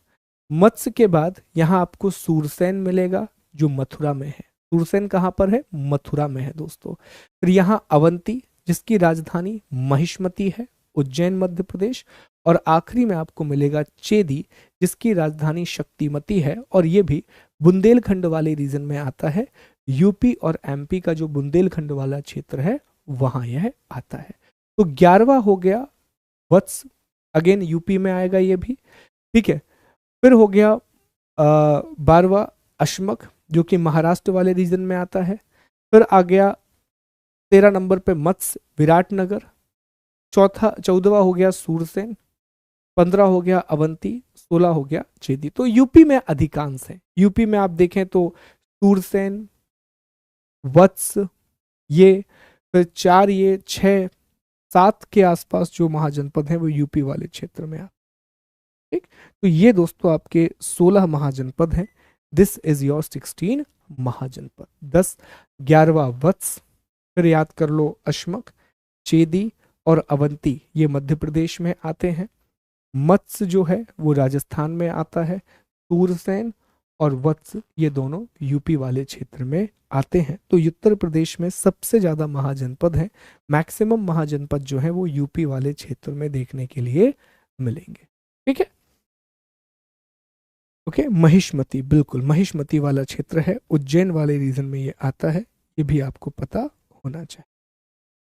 मत्स्य के बाद यहाँ आपको सूरसेन मिलेगा, जो मथुरा में है। सूरसेन कहाँ पर है? मथुरा में है दोस्तों। फिर यहाँ अवंती, जिसकी राजधानी महिष्मती है, उज्जैन मध्य प्रदेश। और आखिरी में आपको मिलेगा चेदी, जिसकी राजधानी शक्तिमती है, और ये भी बुंदेलखंड वाले रीजन में आता है। यूपी और एमपी का जो बुंदेलखंड वाला क्षेत्र है, वहां यह आता है। तो 11वां हो गया वत्स, अगेन यूपी में आएगा ये भी। ठीक है। फिर हो गया 12वां अशमक, जो कि महाराष्ट्र वाले रीजन में आता है। फिर आ गया 13 नंबर पे मत्स्य, विराटनगर। 14वां हो गया सूरसेन। 15 हो गया अवंती। 16 हो गया चेदी। तो यूपी में अधिकांश है। यूपी में आप देखें तो सूरसेन, वत्स, ये, फिर 4, ये 6, 7 के आसपास जो महाजनपद हैं वो यूपी वाले क्षेत्र में आते हैं। ठीक, तो ये दोस्तों आपके 16 महाजनपद हैं। This is your 16 महाजनपद। 10, 11वां वत्स, फिर याद कर लो अश्मक, चेदी और अवंती ये मध्य प्रदेश में आते हैं। मत्स्य जो है वो राजस्थान में आता है। सूरसेन और वत्स ये दोनों यूपी वाले क्षेत्र में आते हैं। तो उत्तर प्रदेश में सबसे ज्यादा महाजनपद हैं। मैक्सिमम महाजनपद जो है वो यूपी वाले क्षेत्र में देखने के लिए मिलेंगे। ठीक है, ओके। महिष्मती, बिल्कुल महिष्मती वाला क्षेत्र है, उज्जैन वाले रीजन में ये आता है, ये भी आपको पता होना चाहिए।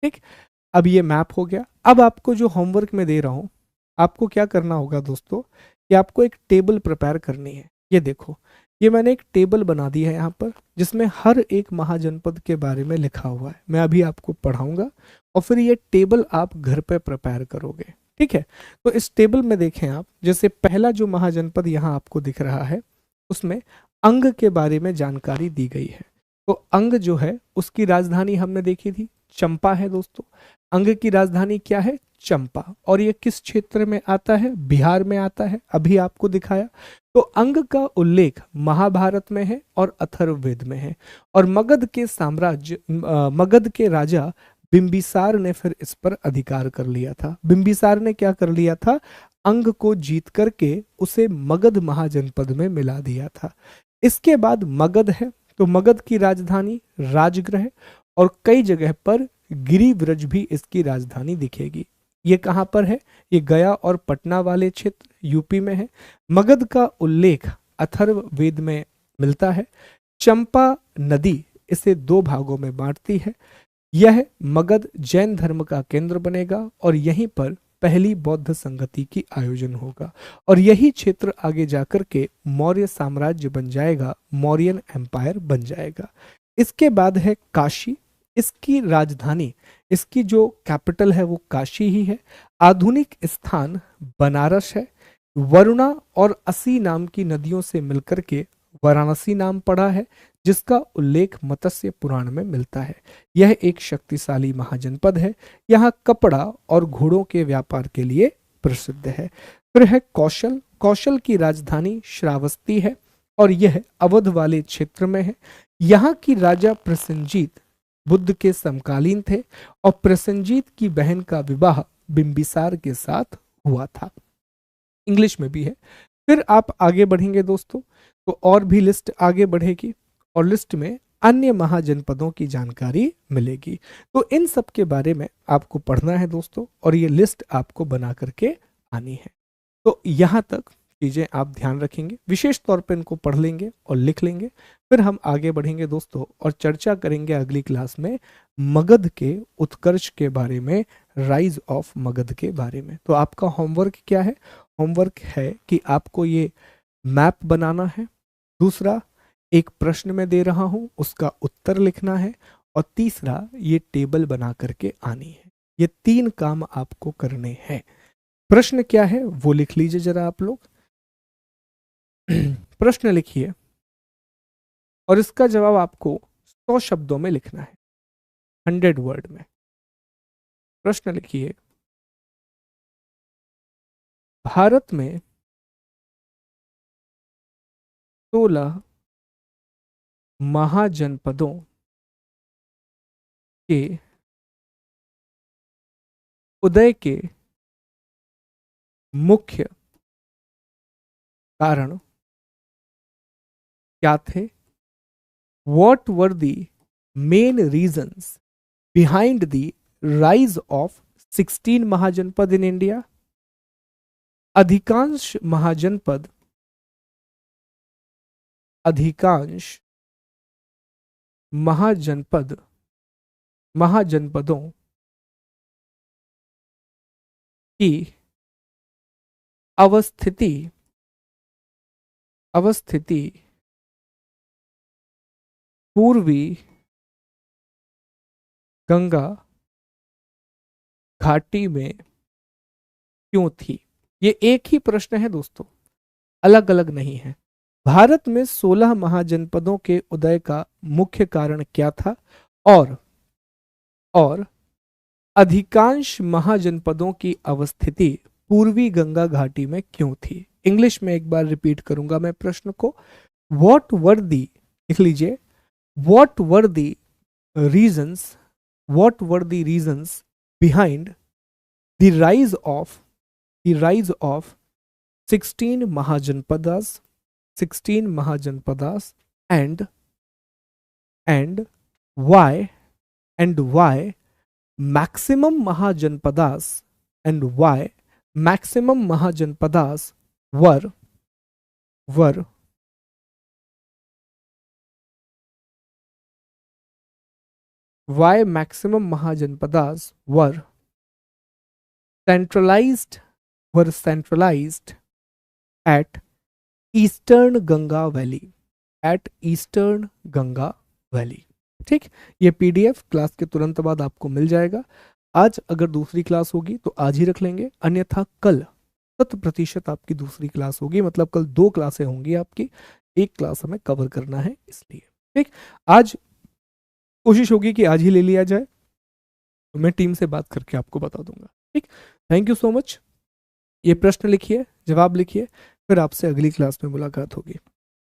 ठीक, अब ये मैप हो गया। अब आपको जो होमवर्क में दे रहा हूं, आपको क्या करना होगा दोस्तों कि आपको एक टेबल प्रिपेयर करनी है। ये देखो, ये मैंने एक टेबल बना दी है यहाँ पर, जिसमें हर एक महाजनपद के बारे में लिखा हुआ है। मैं अभी आपको पढ़ाऊंगा और फिर ये टेबल आप घर पे प्रिपेयर करोगे। ठीक है, तो इस टेबल में देखें आप, जैसे पहला जो महाजनपद यहाँ आपको दिख रहा है उसमें अंग के बारे में जानकारी दी गई है। तो अंग जो है उसकी राजधानी हमने देखी थी, चंपा है दोस्तों। अंग की राजधानी क्या है? चंपा। और ये किस क्षेत्र में आता है? बिहार में आता है, अभी आपको दिखाया। तो अंग का उल्लेख महाभारत में है और अथर्ववेद में है। और मगध के साम्राज्य, मगध के राजा बिंबिसार ने फिर इस पर अधिकार कर लिया था। बिंबिसार ने क्या कर लिया था? अंग को जीत करके उसे मगध महाजनपद में मिला दिया था। इसके बाद मगध है, तो मगध की राजधानी राजगृह, और कई जगह पर गिरिव्रज भी इसकी राजधानी दिखेगी। ये कहां पर है? ये गया और पटना वाले क्षेत्र यूपी में है। मगध का उल्लेख अथर्ववेद में मिलता है। चंपा नदी इसे 2 भागों में बांटती है। यह मगध जैन धर्म का केंद्र बनेगा और यहीं पर पहली बौद्ध संगति की आयोजन होगा, और यही क्षेत्र आगे जाकर के मौर्य साम्राज्य बन जाएगा, मौर्यन एम्पायर बन जाएगा। इसके बाद है काशी। इसकी राजधानी, इसकी जो कैपिटल है वो काशी ही है। आधुनिक स्थान बनारस है। वरुणा और असी नाम की नदियों से मिलकर के वाराणसी नाम पड़ा है, जिसका उल्लेख मत्स्य पुराण में मिलता है। यह एक शक्तिशाली महाजनपद है। यहाँ कपड़ा और घोड़ों के व्यापार के लिए प्रसिद्ध है। फिर है कौशल। कौशल की राजधानी श्रावस्ती है और यह अवध वाले क्षेत्र में है। यहाँ की राजा प्रसेनजीत बुद्ध के समकालीन थे और प्रसेनजीत की बहन का विवाह बिंबिसार के साथ हुआ था। इंग्लिश में भी है। फिर आप आगे बढ़ेंगे दोस्तों तो और भी लिस्ट आगे बढ़ेगी और लिस्ट में अन्य महाजनपदों की जानकारी मिलेगी। तो इन सब के बारे में आपको पढ़ना है दोस्तों, और ये लिस्ट आपको बना करके आनी है। तो यहाँ तक चीजें आप ध्यान रखेंगे, विशेष तौर पे इनको पढ़ लेंगे और लिख लेंगे। फिर हम आगे बढ़ेंगे दोस्तों और चर्चा करेंगे अगली क्लास में मगध के उत्कर्ष के बारे में, राइज ऑफ मगध के बारे में। तो आपका होमवर्क क्या है? होमवर्क है कि आपको ये मैप बनाना है। दूसरा, एक प्रश्न में दे रहा हूं उसका उत्तर लिखना है, और तीसरा ये टेबल बना करके आनी है। ये 3 काम आपको करने हैं। प्रश्न क्या है वो लिख लीजिए जरा आप लोग। प्रश्न लिखिए और इसका जवाब आपको 100 शब्दों में लिखना है, 100 वर्ड में। प्रश्न लिखिए, भारत में 16 महाजनपदों के उदय के मुख्य कारण क्या थे? What were the main reasons behind the rise of 16 महाजनपद in India? अधिकांश महाजनपदों की अवस्थिति पूर्वी गंगा घाटी में क्यों थी? ये एक ही प्रश्न है दोस्तों, अलग अलग नहीं है। भारत में 16 महाजनपदों के उदय का मुख्य कारण क्या था, और अधिकांश महाजनपदों की अवस्थिति पूर्वी गंगा घाटी में क्यों थी? इंग्लिश में एक बार रिपीट करूंगा मैं प्रश्न को। वॉट वर दी, लिख लीजिए, what were the reasons, what were the reasons behind the rise of 16 Mahajanpadas, 16 Mahajanpadas, and why maximum Mahajanpadas, and why maximum Mahajanpadas were why maximum Mahajanpadas were centralized at eastern Ganga valley, at eastern Ganga valley. ठीक, ये PDF class के तुरंत बाद आपको मिल जाएगा। आज अगर दूसरी क्लास होगी तो आज ही रख लेंगे, अन्यथा कल 100% आपकी दूसरी क्लास होगी, मतलब कल 2 क्लासें होंगी आपकी, एक क्लास हमें कवर करना है इसलिए। ठीक, आज कोशिश होगी कि आज ही ले लिया जाए, तो मैं टीम से बात करके आपको बता दूंगा। ठीक, थैंक यू सो मच। ये प्रश्न लिखिए, जवाब लिखिए, फिर आपसे अगली क्लास में मुलाकात होगी।